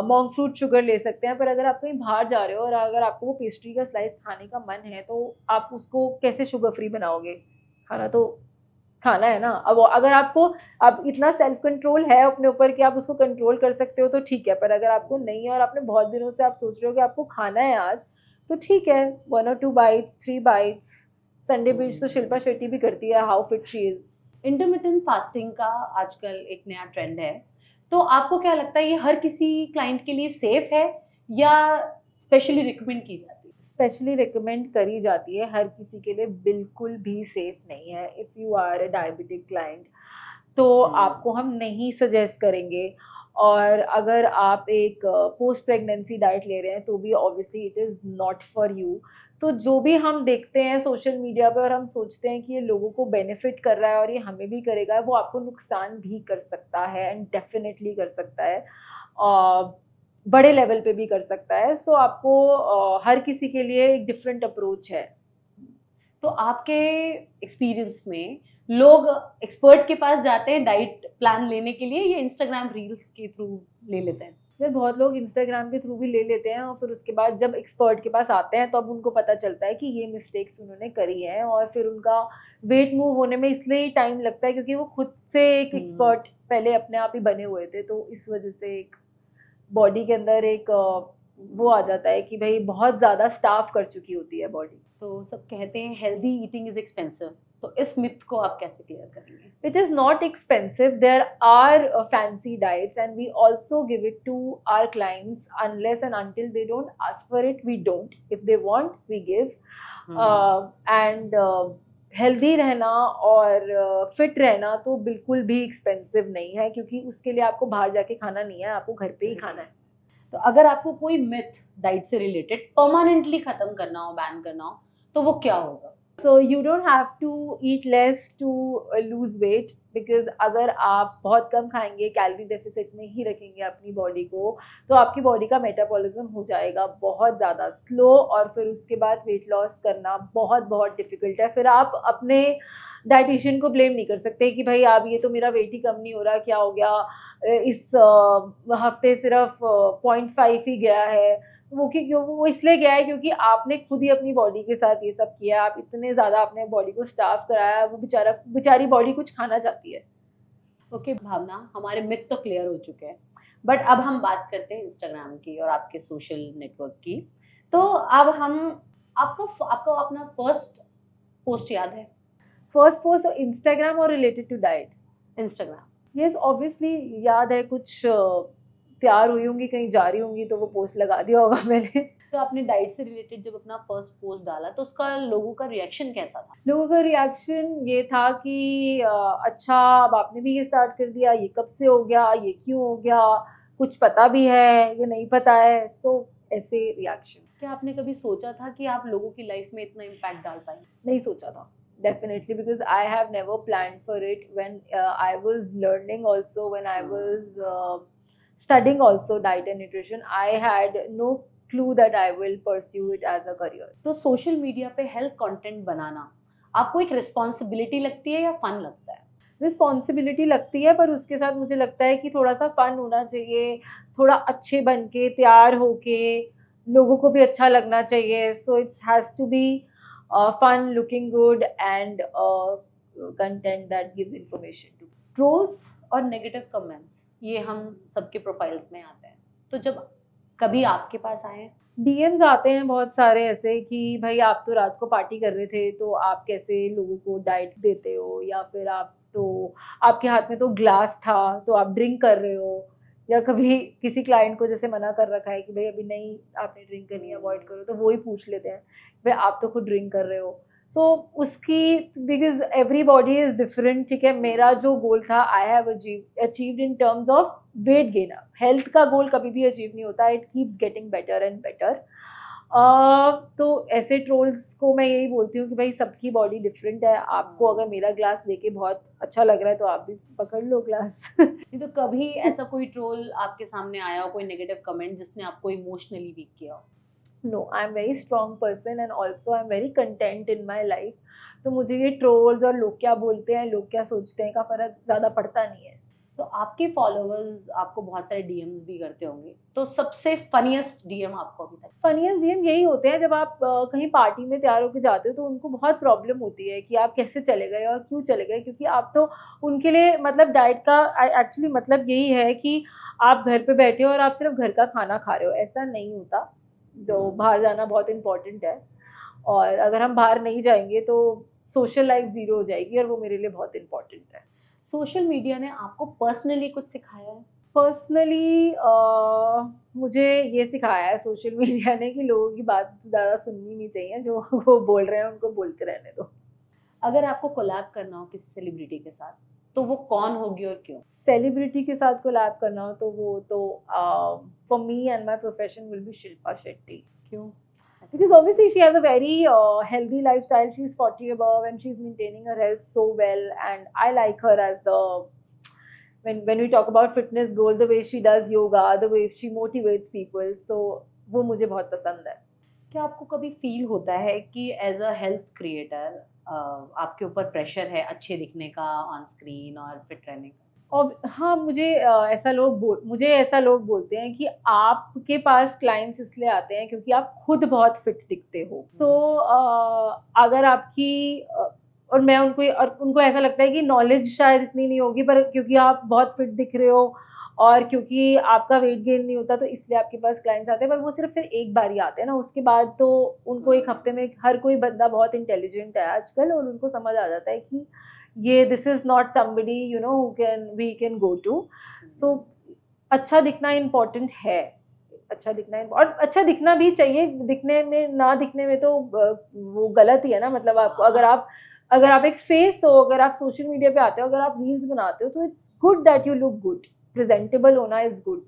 मॉन्क फ्रूट शुगर ले सकते हैं। पर अगर आप कहीं बाहर जा रहे हो और अगर आपको वो पेस्ट्री का स्लाइस खाने का मन है, तो आप उसको कैसे शुगर फ्री बनाओगे? खाना तो खाना है ना। अब अगर आपको अब इतना सेल्फ कंट्रोल है अपने ऊपर कि आप उसको कंट्रोल कर सकते हो, तो ठीक है। पर अगर आपको नहीं है और आपने बहुत दिनों से आप सोच रहे हो कि आपको खाना है आज, तो ठीक है, 1 or 2 bites, 3 bites। संडे बीच तो शिल्पा शेट्टी भी करती है, how fit she is. Intermittent fasting का आजकल एक नया ट्रेंड है, तो आपको क्या लगता है ये हर किसी क्लाइंट के लिए सेफ है या स्पेशली रिकमेंड की जाती है? स्पेशली रिकमेंड करी जाती है, हर किसी के लिए बिल्कुल भी सेफ नहीं है। If you are a diabetic client, तो आपको हम नहीं सजेस्ट करेंगे। और अगर आप एक पोस्ट प्रेगनेंसी डाइट ले रहे हैं, तो भी obviously it is not for you. तो जो भी हम देखते हैं सोशल मीडिया पे और हम सोचते हैं कि ये लोगों को बेनिफिट कर रहा है और ये हमें भी करेगा, वो आपको नुकसान भी कर सकता है, एंड डेफिनेटली कर सकता है, बड़े लेवल पे भी कर सकता है। सो आपको हर किसी के लिए एक डिफरेंट अप्रोच है। तो आपके एक्सपीरियंस में लोग एक्सपर्ट के पास जाते हैं डाइट प्लान लेने के लिए या इंस्टाग्राम रील्स के थ्रू ले लेते हैं? फिर बहुत लोग इंस्टाग्राम के थ्रू भी ले लेते हैं, और फिर उसके बाद जब एक्सपर्ट के पास आते हैं, तो अब उनको पता चलता है कि ये मिस्टेक्स उन्होंने करी हैं, और फिर उनका वेट मूव होने में इसलिए टाइम लगता है क्योंकि वो खुद से एक एक्सपर्ट पहले अपने आप ही बने हुए थे। तो इस वजह से एक बॉडी के अंदर एक वो आ जाता है कि भाई बहुत ज़्यादा स्टाफ कर चुकी होती है बॉडी। तो सब कहते हैं हेल्दी ईटिंग इज एक्सपेंसिव, तो इस मिथ को आप कैसे क्लियर करेंगे? It is not expensive. There are fancy diets, and we also give it to our clients unless and until they don't ask for it. We don't. If they want, we give. And healthy रहना और fit रहना तो बिल्कुल भी expensive नहीं है, क्योंकि उसके लिए आपको बाहर जाके खाना नहीं है, आपको घर पे ही खाना है। तो अगर आपको कोई मिथ डाइट से रिलेटेड परमानेंटली खत्म करना हो, बैन करना हो, तो वो क्या होगा? So you don't have to eat less to lose weight, because अगर आप बहुत कम खाएंगे, कैलोरी डेफिसिट में ही रखेंगे अपनी बॉडी को, तो आपकी बॉडी का मेटाबॉलिज्म हो जाएगा बहुत ज़्यादा स्लो, और फिर उसके बाद वेट लॉस करना बहुत बहुत डिफिकल्ट है। फिर आप अपने डाइटिशियन को ब्लेम नहीं कर सकते कि भाई अब ये तो मेरा वेट ही कम नहीं हो रहा, क्या हो गया, इस हफ्ते सिर्फ 0.5 ही गया है। वो क्यों, वो इसलिए गया है क्योंकि आपने खुद ही अपनी बॉडी के साथ ये सब किया, आप इतने ज़्यादा आपने बॉडी को स्टार्व कराया, वो बेचारी बॉडी कुछ खाना चाहती है। ओके भावना, हमारे मिथ तो क्लियर हो चुके हैं, बट अब हम बात करते हैं इंस्टाग्राम की और आपके सोशल नेटवर्क की। तो अब हम आपको अपना फर्स्ट पोस्ट याद है? फर्स्ट पोस्ट इंस्टाग्राम और related to diet? Instagram. Yes, obviously याद है। कुछ तैयार हुई होंगी, कहीं जा रही होंगी, तो वो पोस्ट लगा दिया होगा मैंने। तो आपने डाइट से रिलेटेड जब अपना फर्स्ट पोस्ट डाला तो उसका लोगों का रिएक्शन कैसा था? लोगों का रिएक्शन ये था कि अच्छा अब आपने भी ये स्टार्ट कर दिया, ये कब से हो गया, ये क्यों हो गया, कुछ पता भी है, ये नहीं पता है। सो ऐसे रिएक्शन। क्या आपने कभी सोचा था कि आप लोगों की लाइफ में इतना इम्पैक्ट डाल पाएंगे? नहीं सोचा था, definitely, because I have never planned for it. When I was learning also, when I was studying also diet and nutrition, I had no clue that I will pursue it as a career. तो social media पे health content बनाना आपको एक responsibility लगती है या fun लगता है? Responsibility लगती है, पर उसके साथ मुझे लगता है कि थोड़ा सा फन होना चाहिए, थोड़ा अच्छे बन के तैयार होके लोगों को भी अच्छा लगना चाहिए। So it has to be fun, looking good, and content that gives information to. Trolls और नेगेटिव कमेंट्स ये हम सबके प्रोफाइल्स में आते हैं, तो जब कभी आपके पास आए? DMs आते हैं बहुत सारे ऐसे कि भाई आप तो रात को पार्टी कर रहे थे, तो आप कैसे लोगों को डाइट देते हो, या फिर आप तो आपके हाथ में तो ग्लास था तो आप ड्रिंक कर रहे हो, या कभी किसी क्लाइंट को जैसे मना कर रखा है कि भाई अभी नहीं, आपने ड्रिंक करनी है, अवॉइड करो, तो वो ही पूछ लेते हैं भाई आप तो खुद ड्रिंक कर रहे हो। सो उसकी, बिकॉज एवरीबॉडी इज डिफरेंट, ठीक है। मेरा जो गोल था, I have achieved in terms of weight gain. Health का गोल कभी भी अचीव नहीं होता, it keeps getting better and better. तो ऐसे ट्रोल्स को मैं यही बोलती हूँ कि भाई सबकी बॉडी डिफरेंट है। आपको अगर मेरा ग्लास लेके बहुत अच्छा लग रहा है तो आप भी पकड़ लो ग्लास। नहीं तो कभी ऐसा कोई ट्रोल आपके सामने आया हो, कोई नेगेटिव कमेंट जिसने आपको इमोशनली वीक किया हो? No, I'm very strong person and also I'm very content in my life. तो मुझे ये ट्रोल्स और लोग क्या बोलते हैं, लोग क्या सोचते हैं का फर्क ज़्यादा पड़ता नहीं है। तो आपके फॉलोअर्स आपको बहुत सारे डीएम्स भी करते होंगे, तो सबसे फनीएस्ट डीएम आपको अभी तक? फनीएस्ट डीएम यही होते हैं जब आप कहीं पार्टी में तैयार होकर जाते हो, तो उनको बहुत प्रॉब्लम होती है कि आप कैसे चले गए और क्यों चले गए, क्योंकि आप तो उनके लिए, मतलब डाइट का एक्चुअली मतलब यही है कि आप घर पे बैठे हो और आप सिर्फ घर का खाना खा रहे हो, ऐसा नहीं होता। तो बाहर जाना बहुत इम्पोर्टेंट है, और अगर हम बाहर नहीं जाएंगे तो सोशल लाइफ ज़ीरो हो जाएगी, और वो मेरे लिए बहुत इम्पोर्टेंट है। सोशल मीडिया ने आपको पर्सनली कुछ सिखाया है? पर्सनली मुझे ये सिखाया है सोशल मीडिया ने कि लोगों की बात ज़्यादा सुननी नहीं चाहिए, जो वो बोल रहे हैं उनको बोलते रहने दो। अगर आपको कोलैब करना हो किसी सेलिब्रिटी के साथ, तो वो कौन होगी और क्यों? सेलिब्रिटी के साथ कोलैब करना हो तो वो तो for me and my profession will be Shilpa Shetty. क्यों? Because obviously she has a very healthy lifestyle. She's 40 above and she's maintaining her health so well, and I like her as the, when we talk about fitness goals, the way she does yoga, the way she motivates people, so वो मुझे बहुत पसंद है। क्या आपको कभी feel होता है कि एज अ हेल्थ क्रिएटर आपके ऊपर प्रेशर है अच्छे दिखने का ऑन स्क्रीन और फिट रहने का? और हाँ, मुझे ऐसा लोग बोलते हैं कि आपके पास क्लाइंट्स इसलिए आते हैं क्योंकि आप खुद बहुत फिट दिखते हो। सो अगर आपकी और उनको ऐसा लगता है कि नॉलेज शायद इतनी नहीं होगी, पर क्योंकि आप बहुत फिट दिख रहे हो और क्योंकि आपका वेट गेन नहीं होता, तो इसलिए आपके पास क्लाइंट्स आते हैं। पर वो सिर्फ फिर एक बार ही आते हैं ना, उसके बाद तो उनको एक हफ्ते में, हर कोई बंदा बहुत इंटेलिजेंट है आजकल, और उनको समझ आ जाता है कि ये this is not somebody you know we can go to. So अच्छा दिखना इम्पोर्टेंट है, और अच्छा दिखना भी चाहिए। दिखने में, ना दिखने में तो वो गलत ही है ना। मतलब आपको अगर आप एक फेस हो, अगर आप सोशल मीडिया पे आते हो, अगर आप रील्स बनाते हो, तो it's good that you look good. Presentable होना इज गुड।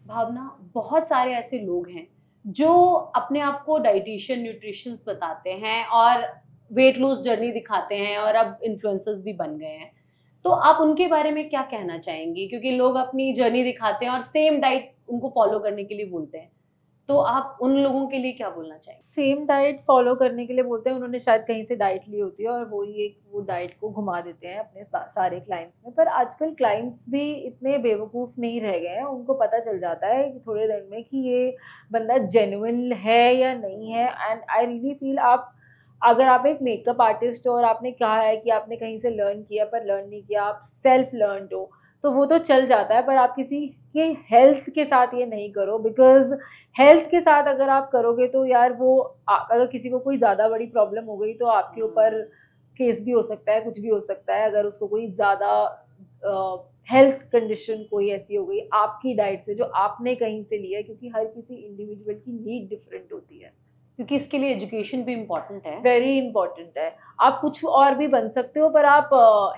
भावना, बहुत सारे ऐसे लोग हैं जो अपने आप को डाइटिशियन न्यूट्रिशंस बताते हैं और वेट लूज जर्नी दिखाते हैं और अब इन्फ्लुएंसर्स भी बन गए हैं, तो आप उनके बारे में क्या कहना चाहेंगी? क्योंकि लोग अपनी जर्नी दिखाते हैं और सेम डाइट उनको फॉलो करने के लिए बोलते हैं, तो आप उन लोगों के लिए क्या बोलना चाहेंगे? सेम डाइट फॉलो करने के लिए बोलते हैं, उन्होंने शायद कहीं से डाइट ली होती है और वही एक वो डाइट को घुमा देते हैं अपने सारे क्लाइंट्स में। पर आजकल क्लाइंट्स भी इतने बेवकूफ़ नहीं रह गए हैं, उनको पता चल जाता है कि थोड़े दिन में कि ये बंदा जेन्युइन है या नहीं है। एंड आई रियली फील आप, अगर आप एक मेकअप आर्टिस्ट हो और आपने कहा है कि आपने कहीं से लर्न किया पर लर्न नहीं किया, आप सेल्फ लर्नड हो, तो वो तो चल जाता है। पर आप किसी के हेल्थ के साथ ये नहीं करो, बिकॉज हेल्थ के साथ अगर आप करोगे तो यार वो अगर किसी को कोई ज़्यादा बड़ी प्रॉब्लम हो गई तो आपके ऊपर केस भी हो सकता है, कुछ भी हो सकता है। अगर उसको कोई ज़्यादा हेल्थ कंडीशन कोई ऐसी हो गई आपकी डाइट से जो आपने कहीं से लिया है, क्योंकि हर किसी इंडिविजुअल की नीड डिफरेंट होती है, क्योंकि इसके लिए एजुकेशन भी इम्पोर्टेंट है। वेरी इंपॉर्टेंट है। आप कुछ और भी बन सकते हो पर आप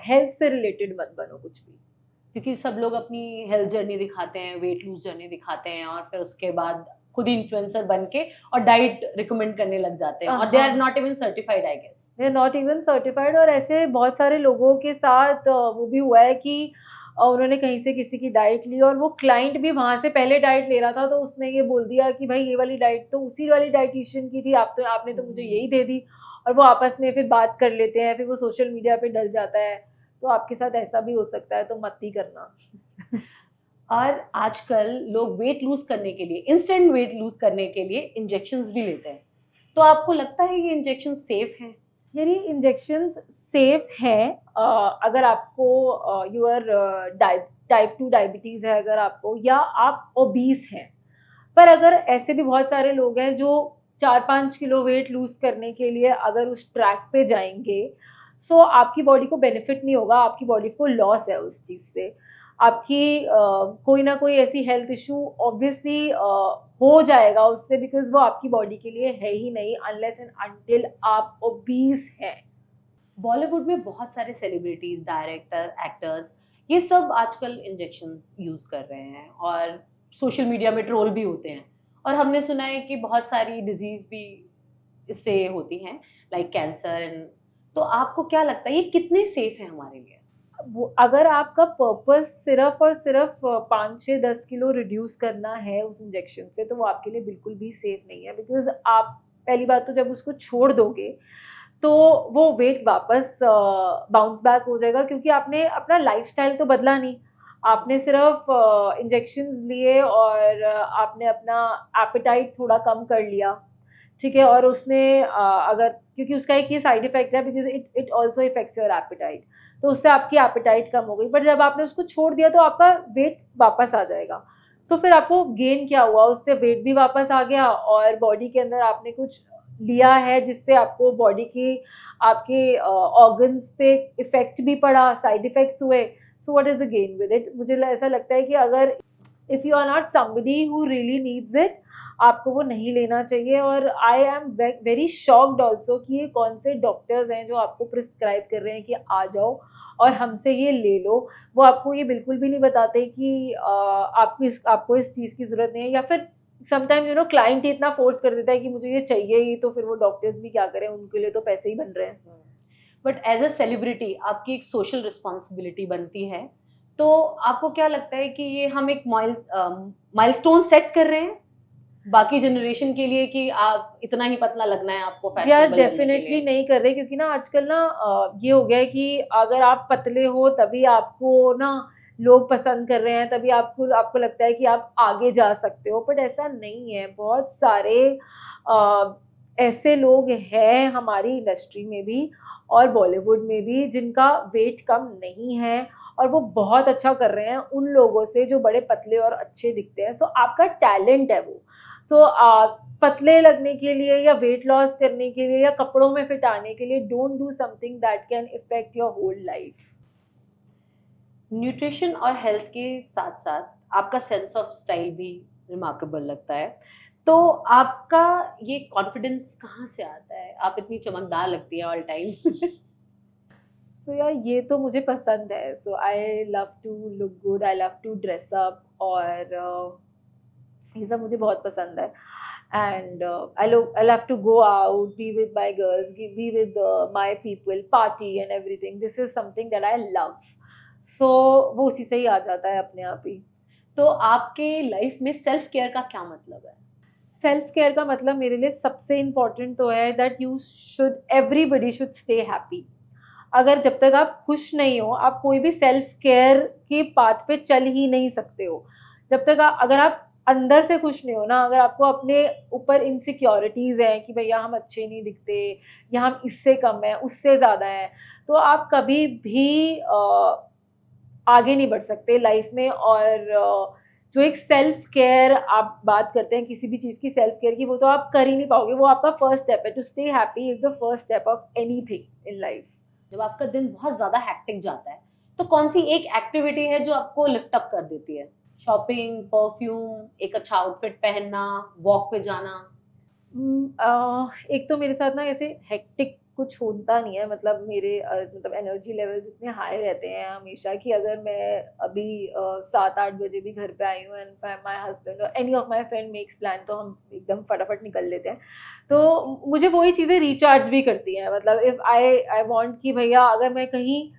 हेल्थ से रिलेटेड मत बनो कुछ भी। क्योंकि सब लोग अपनी हेल्थ जर्नी दिखाते हैं, वेट लूज जर्नी दिखाते हैं और फिर उसके बाद खुद ही इन्फ्लुएंसर बन के और डाइट रिकमेंड करने लग जाते हैं, और they are not even certified, I guess. They are not even certified. और ऐसे बहुत सारे लोगों के साथ वो भी हुआ है कि उन्होंने कहीं से किसी की डाइट ली और वो क्लाइंट भी वहां से पहले डाइट ले रहा था, तो उसने ये बोल दिया कि भाई ये वाली डाइट तो उसी वाली डाइटिशियन की थी, आपने तो मुझे यही दे दी। और वो आपस में फिर बात कर लेते हैं, फिर वो सोशल मीडिया पे डल जाता है। तो आपके साथ ऐसा भी हो सकता है, तो मत ही करना। और आजकल लोग वेट लूज करने के लिए, इंस्टेंट वेट लूज करने के लिए इंजेक्शंस भी लेते हैं, तो आपको लगता है ये इंजेक्शन सेफ है? यानी इंजेक्शंस सेफ हैं अगर आपको यूर टाइप 2 डायबिटीज़ है अगर आपको, या आप ओबीस हैं। पर अगर ऐसे भी बहुत सारे लोग हैं जो 4-5 किलो वेट लूज करने के लिए अगर उस ट्रैक पे जाएंगे, सो आपकी बॉडी को बेनिफिट नहीं होगा, आपकी बॉडी को लॉस है उस चीज़ से। आपकी कोई ना कोई ऐसी हेल्थ इशू ऑब्वियसली हो जाएगा उससे, बिकॉज वो आपकी बॉडी के लिए है ही नहीं अनलेस एंड अनटिल आप ओबीस हैं। बॉलीवुड में बहुत सारे सेलिब्रिटीज, डायरेक्टर, एक्टर्स, ये सब आजकल इंजेक्शन यूज कर रहे हैं और सोशल मीडिया में ट्रोल भी होते हैं, और हमने सुना है कि बहुत सारी डिजीज भी इससे होती हैं, लाइक कैंसर एंड। तो आपको क्या लगता है ये कितने सेफ है हमारे लिए? अगर आपका पर्पस सिर्फ और सिर्फ 5-6-10 किलो रिड्यूस करना है उस इंजेक्शन से, तो वो आपके लिए बिल्कुल भी सेफ नहीं है। बिकॉज आप पहली बात तो जब उसको छोड़ दोगे तो वो वेट वापस बाउंस बैक हो जाएगा, क्योंकि आपने अपना लाइफस्टाइल तो बदला नहीं। आपने सिर्फ इंजेक्शंस लिए और आपने अपना एपेटाइट थोड़ा कम कर लिया, ठीक है। और उसने अगर, क्योंकि उसका एक ये साइड इफेक्ट है, because it also effects your apatite, तो उससे आपकी एपेटाइट कम हो गई। बट जब आपने उसको छोड़ दिया तो आपका वेट वापस आ जाएगा। तो फिर आपको गेन क्या हुआ? उससे वेट भी वापस आ गया और बॉडी के अंदर आपने कुछ लिया है जिससे आपको बॉडी की, आपके ऑर्गन्स पे इफेक्ट भी पड़ा, साइड इफेक्ट्स हुए। So what is the gain with it? मुझे ऐसा लगता है कि अगर if you are not somebody who really needs it, आपको वो नहीं लेना चाहिए। और I am very shocked also कि ये कौन से डॉक्टर्स हैं जो आपको प्रिस्क्राइब कर रहे हैं कि आ जाओ और हमसे ये ले लो। वो आपको ये बिल्कुल भी नहीं बताते कि आपको इस चीज़ की ज़रूरत नहीं है, या फिर समटाइम यू नो क्लाइंट ही इतना फोर्स कर देता है कि मुझे ये चाहिए ही, तो फिर वो डॉक्टर्स भी क्या करें, उनके लिए तो पैसे ही बन रहे हैं। बट एज अ सेलिब्रिटी आपकी एक सोशल रिस्पॉन्सिबिलिटी बनती है, तो आपको क्या लगता है कि ये हम एक माइलस्टोन सेट कर रहे हैं बाकी जनरेशन के लिए कि आप इतना ही पतला लगना है आपको वी आर फैशनेबल लगने के डेफिनेटली लिए? नहीं कर रहे, क्योंकि ना आजकल ना ये हो गया है कि अगर आप पतले हो तभी आपको ना लोग पसंद कर रहे हैं, तभी आपको आपको लगता है कि आप आगे जा सकते हो। बट ऐसा नहीं है। बहुत सारे ऐसे लोग हैं हमारी इंडस्ट्री में भी और बॉलीवुड में भी जिनका वेट कम नहीं है और वो बहुत अच्छा कर रहे हैं उन लोगों से जो बड़े पतले और अच्छे दिखते हैं। सो आपका टैलेंट है वो। तो पतले लगने के लिए या वेट लॉस करने के लिए या कपड़ों में फिट आने के लिए, don't do something that can affect your whole life. Nutrition और हेल्थ के साथ साथ आपका सेंस ऑफ स्टाइल भी रिमार्केबल लगता है, तो आपका ये कॉन्फिडेंस कहाँ से आता है? आप इतनी चमकदार लगती है ऑल टाइम। तो यार ये तो मुझे पसंद है। So I love to look good, I love to dress up, और ये सब मुझे बहुत पसंद है। and I'll have to go out, be with my girls, be with my people, party and everything. This is something that I love. So वो उसी से ही आ जाता है अपने आप ही. तो आपके लाइफ में सेल्फ केयर का क्या मतलब है? सेल्फ केयर का मतलब मेरे लिए सबसे इम्पोर्टेंट तो है that you should, everybody should stay happy. अगर जब तक आप खुश नहीं हो, आप कोई भी सेल्फ केयर के पाथ पे चल ही नहीं सकते हो. जब तक अगर आप अंदर से खुश नहीं हो ना, अगर आपको अपने ऊपर इनसिक्योरिटीज हैं कि भैया हम अच्छे नहीं दिखते, या हम इससे कम है, उससे ज़्यादा है, तो आप कभी भी आगे नहीं बढ़ सकते लाइफ में. और जो एक सेल्फ केयर आप बात करते हैं किसी भी चीज़ की सेल्फ केयर की, वो तो आप कर ही नहीं पाओगे. वो आपका फर्स्ट स्टेप है. To stay happy is the first step of anything in life. जब आपका दिन बहुत ज्यादा हैक्टिक जाता है तो कौन सी एक एक्टिविटी है जो आपको लिफ्ट अप कर देती है? शॉपिंग, परफ्यूम, एक अच्छा आउटफिट पहनना, वॉक पे जाना? एक तो मेरे साथ ना ऐसे हेक्टिक कुछ होता नहीं है. मतलब मेरे मतलब एनर्जी लेवल्स इतने हाई रहते हैं हमेशा कि अगर मैं अभी 7-8 बजे भी घर पे आई हूँ एंड माय हस्बैंड और any of my friend makes plan, तो हम एकदम फटाफट निकल लेते हैं. तो मुझे वही चीज़ें रिचार्ज भी करती हैं. मतलब इफ़ आई वांट कि भैया अगर मैं कहीं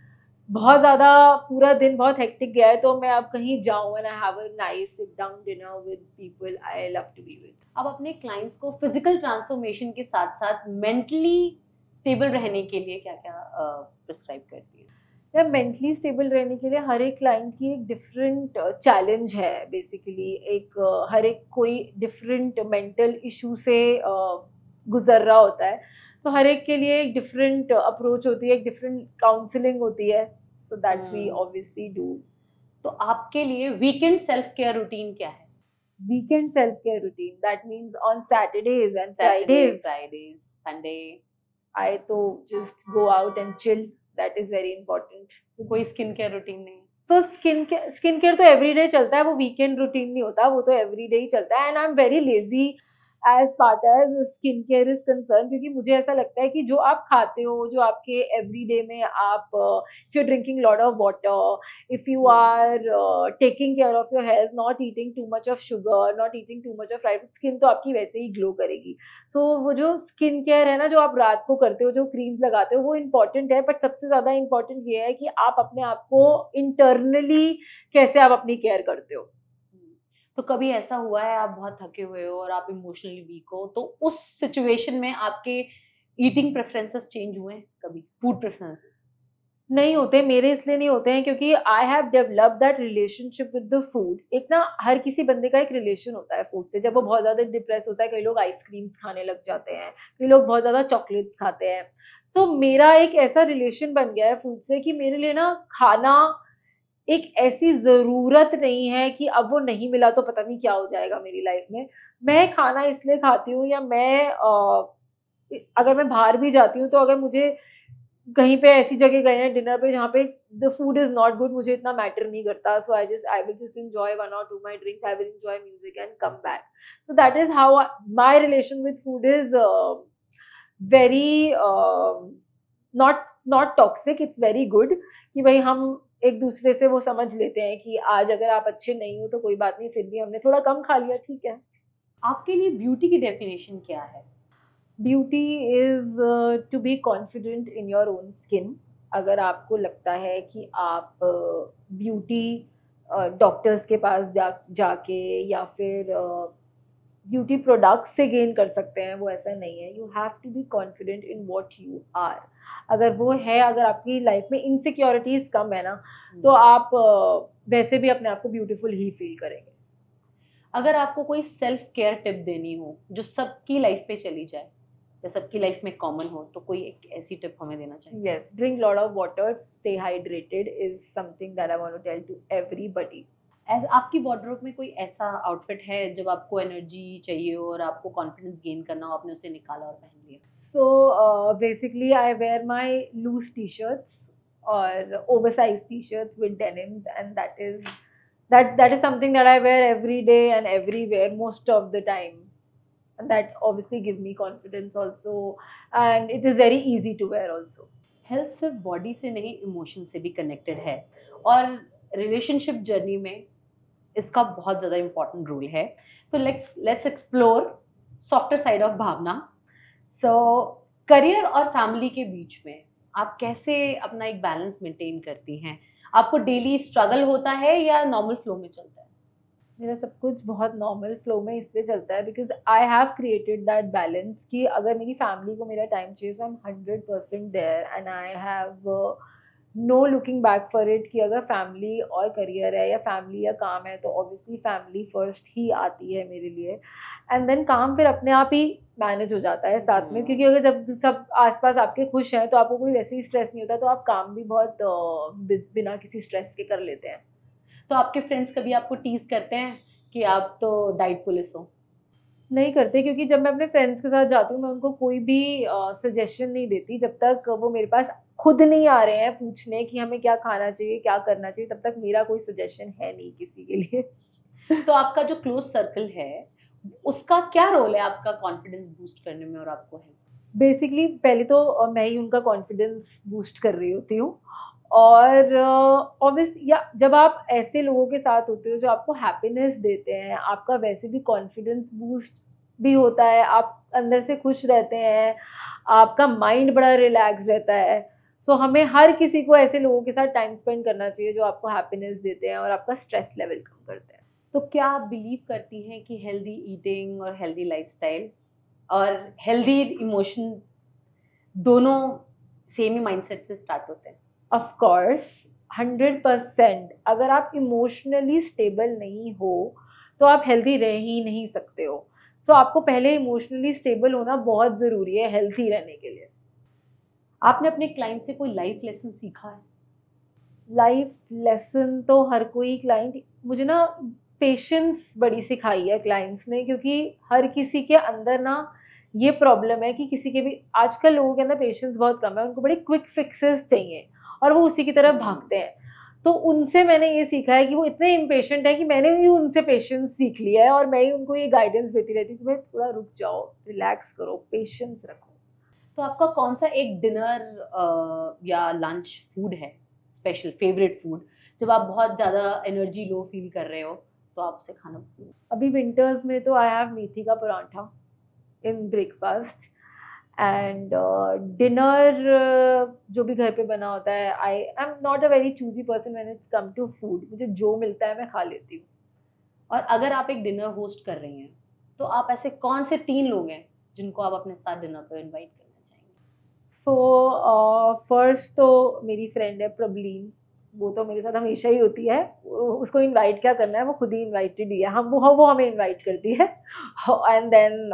बहुत ज़्यादा पूरा दिन बहुत हेक्टिक गया है, तो मैं अब कहीं जाऊँ and I have a nice sit down dinner with people I love to be with. आप अपने क्लाइंट्स को फिजिकल ट्रांसफॉर्मेशन के साथ साथ मेंटली स्टेबल रहने के लिए क्या क्या प्रिस्क्राइब करती है? या मेंटली स्टेबल रहने के लिए हर एक क्लाइंट की एक डिफरेंट चैलेंज है. बेसिकली एक हर एक कोई डिफरेंट मेंटल इशू से गुजर रहा होता है. तो हर एक के लिए एक डिफरेंट अप्रोच होती है, एक डिफरेंट काउंसलिंग होती है. So that we obviously do. तो आपके लिए वीकेंड सेल्फ केयर रूटीन क्या है? Weekend self care routine that means on Saturdays and Fridays, Fridays Sunday I तो just go out and chill. That is very important. तो कोई skin care routine नहीं? So skin care तो everyday चलता है. वो वीकेंड रूटीन नहीं होता, वो तो एवरीडे ही चलता है. And I am very lazy as part as skin care is concern, क्योंकि मुझे ऐसा लगता है कि जो आप खाते हो, जो आपके एवरीडे में आप if you drinking lot of water, if you are taking care of your health, not eating too much of sugar, not eating too much of fried, skin तो आपकी वैसे ही ग्लो करेगी. सो वो जो स्किन केयर है ना, जो आप रात को करते हो, जो क्रीम्स लगाते हो, वो इम्पॉर्टेंट है. बट सबसे ज़्यादा इम्पॉर्टेंट ये है कि आप अपने आप को इंटरनली कैसे आप अपनी केयर करते हो. तो कभी ऐसा हुआ है आप बहुत थके हुए हो और आप इमोशनली वीक हो, तो उस सिचुएशन में आपके ईटिंग प्रेफरेंसेस चेंज हुए हैं कभी? फूड प्रेफरेंसेस नहीं होते. मेरे इसलिए नहीं होते हैं क्योंकि I have developed that relationship with the food. एक ना हर किसी बंदे का एक रिलेशन होता है फूड से. जब वो बहुत ज़्यादा डिप्रेस होता है, कई लोग आइसक्रीम्स खाने लग जाते हैं, कई लोग बहुत ज़्यादा चॉकलेट्स खाते हैं. सो मेरा एक ऐसा रिलेशन बन गया है फूड से कि मेरे लिए ना खाना एक ऐसी ज़रूरत नहीं है कि अब वो नहीं मिला तो पता नहीं क्या हो जाएगा मेरी लाइफ में. मैं खाना इसलिए खाती हूँ, या मैं अगर मैं बाहर भी जाती हूँ, तो अगर मुझे कहीं पे ऐसी जगह गए हैं डिनर पे जहाँ पे the food is not good, मुझे इतना मैटर नहीं करता. So I will just enjoy 1 or 2 my drinks, I will enjoy music and come back. So that is how my relation with food is very not not toxic. It's very good कि भाई हम एक दूसरे से वो समझ लेते हैं कि आज अगर आप अच्छे नहीं हो तो कोई बात नहीं, फिर भी हमने थोड़ा कम खा लिया, ठीक है. आपके लिए ब्यूटी की डेफिनेशन क्या है? Beauty is to be confident in your own skin. अगर आपको लगता है कि आप ब्यूटी डॉक्टर्स के पास जाके या फिर ब्यूटी प्रोडक्ट्स से गेन कर सकते हैं, वो ऐसा नहीं है. You have to be confident in what you are. अगर वो है, अगर आपकी लाइफ में इनसिक्योरिटीज कम है ना, तो आप वैसे भी अपने आप को ब्यूटीफुल ही फील करेंगे. अगर आपको कोई सेल्फ केयर टिप देनी हो जो सबकी लाइफ पे चली जाए या सबकी लाइफ में कॉमन हो, तो कोई एक ऐसी टिप हमें देना चाहिए? Yes, drink lot of water, stay hydrated is something that I want to tell to everybody. आपकी वार्डरोब में कोई ऐसा आउटफिट है जब आपको एनर्जी चाहिए हो और आपको कॉन्फिडेंस गेन करना हो, आपने उसे निकाला और पहन लिया? So basically I wear my loose t-shirts or oversized t-shirts with denims, and that is something that I wear every day and everywhere most of the time, and that obviously gives me confidence also, and it is very easy to wear also. Health सिर्फ body से नहीं, emotion से भी connected है और relationship journey में इसका बहुत ज़्यादा इम्पोर्टेंट रोल है. तो let's explore softer side of Bhavana. So career और फैमिली के बीच में आप कैसे अपना एक बैलेंस मेंटेन करती हैं? आपको डेली स्ट्रगल होता है या नॉर्मल फ्लो में चलता है? मेरा सब कुछ बहुत नॉर्मल फ्लो में इसलिए चलता है because I have created that balance कि अगर मेरी फैमिली को मेरा टाइम चाहिए तो I am 100% there and I have no looking back for it कि अगर फैमिली और करियर है या फैमिली या काम है तो ऑब्वियसली फैमिली फर्स्ट ही आती है मेरे लिए एंड देन काम फिर अपने आप ही मैनेज हो जाता है साथ में क्योंकि अगर जब सब आसपास आपके खुश हैं तो आपको कोई वैसे ही स्ट्रेस नहीं होता तो आप काम भी बहुत बिना किसी स्ट्रेस के कर लेते हैं। तो आपके फ्रेंड्स कभी आपको टीज करते हैं कि आप तो डाइट पुलिस हो? नहीं करते क्योंकि जब मैं अपने फ्रेंड्स के साथ जाती हूँ मैं उनको कोई भी सजेशन नहीं देती जब तक वो मेरे पास खुद नहीं आ रहे हैं पूछने कि हमें क्या खाना चाहिए क्या करना चाहिए तब तक मेरा कोई सजेशन है नहीं किसी के लिए। तो आपका जो क्लोज सर्कल है उसका क्या रोल है आपका कॉन्फिडेंस बूस्ट करने में और आपको है? बेसिकली पहले तो मैं ही उनका कॉन्फिडेंस बूस्ट कर रही होती हूँ और ऑब्वियस या जब आप ऐसे लोगों के साथ होते हो जो आपको हैप्पीनेस देते हैं आपका वैसे भी कॉन्फिडेंस बूस्ट भी होता है आप अंदर से खुश रहते हैं आपका माइंड बड़ा रिलैक्स रहता है। सो हमें हर किसी को ऐसे लोगों के साथ टाइम स्पेंड करना चाहिए जो आपको हैप्पीनेस देते हैं और आपका स्ट्रेस लेवल कम करते हैं। तो क्या आप बिलीव करती हैं कि हेल्दी ईटिंग और हेल्दी लाइफस्टाइल और हेल्दी इमोशन दोनों सेम ही माइंडसेट से स्टार्ट होते हैं? Of course 100%। अगर आप इमोशनली स्टेबल नहीं हो तो आप हेल्दी रह ही नहीं सकते हो। तो आपको पहले इमोशनली स्टेबल होना बहुत ज़रूरी है हेल्थी रहने के लिए। आपने अपने क्लाइंट से कोई लाइफ लेसन सीखा है? लाइफ लेसन तो हर कोई क्लाइंट मुझे ना पेशेंस बड़ी सिखाई है क्लाइंट्स ने क्योंकि हर किसी के अंदर ना ये प्रॉब्लम है कि किसी के भी आजकल लोगों के अंदर पेशेंस बहुत कम है उनको बड़ी क्विक फिक्सेस चाहिए और वो उसी की तरफ भागते हैं। तो उनसे मैंने ये सीखा है कि वो इतने इम्पेशेंट है कि मैंने ही उनसे पेशेंस सीख लिया है और मैं ही उनको ये गाइडेंस देती रहती हूँ कि भाई थोड़ा रुक जाओ रिलैक्स करो पेशेंस रखो। तो आपका कौन सा एक डिनर या लंच फूड है स्पेशल फेवरेट फूड जब आप बहुत ज़्यादा एनर्जी लो फील कर रहे हो तो आप उसे खाना पसंद है? अभी विंटर्स में तो आई हैव मेथी का paratha in breakfast and dinner जो भी घर पे बना होता है I am not a very choosy person when it's come to food मुझे जो मिलता है मैं खा लेती हूँ। और अगर आप एक डिनर होस्ट कर रही हैं तो आप ऐसे कौन से 3 लोग हैं जिनको आप अपने साथ डिनर पर इनवाइट करना चाहेंगे? सो फर्स्ट तो मेरी फ्रेंड है प्रबलीन वो तो मेरे साथ हमेशा ही होती है उसको इनवाइट क्या करना है वो खुद ही इनवाइटेड ही है हम वो हमें इनवाइट करती है and then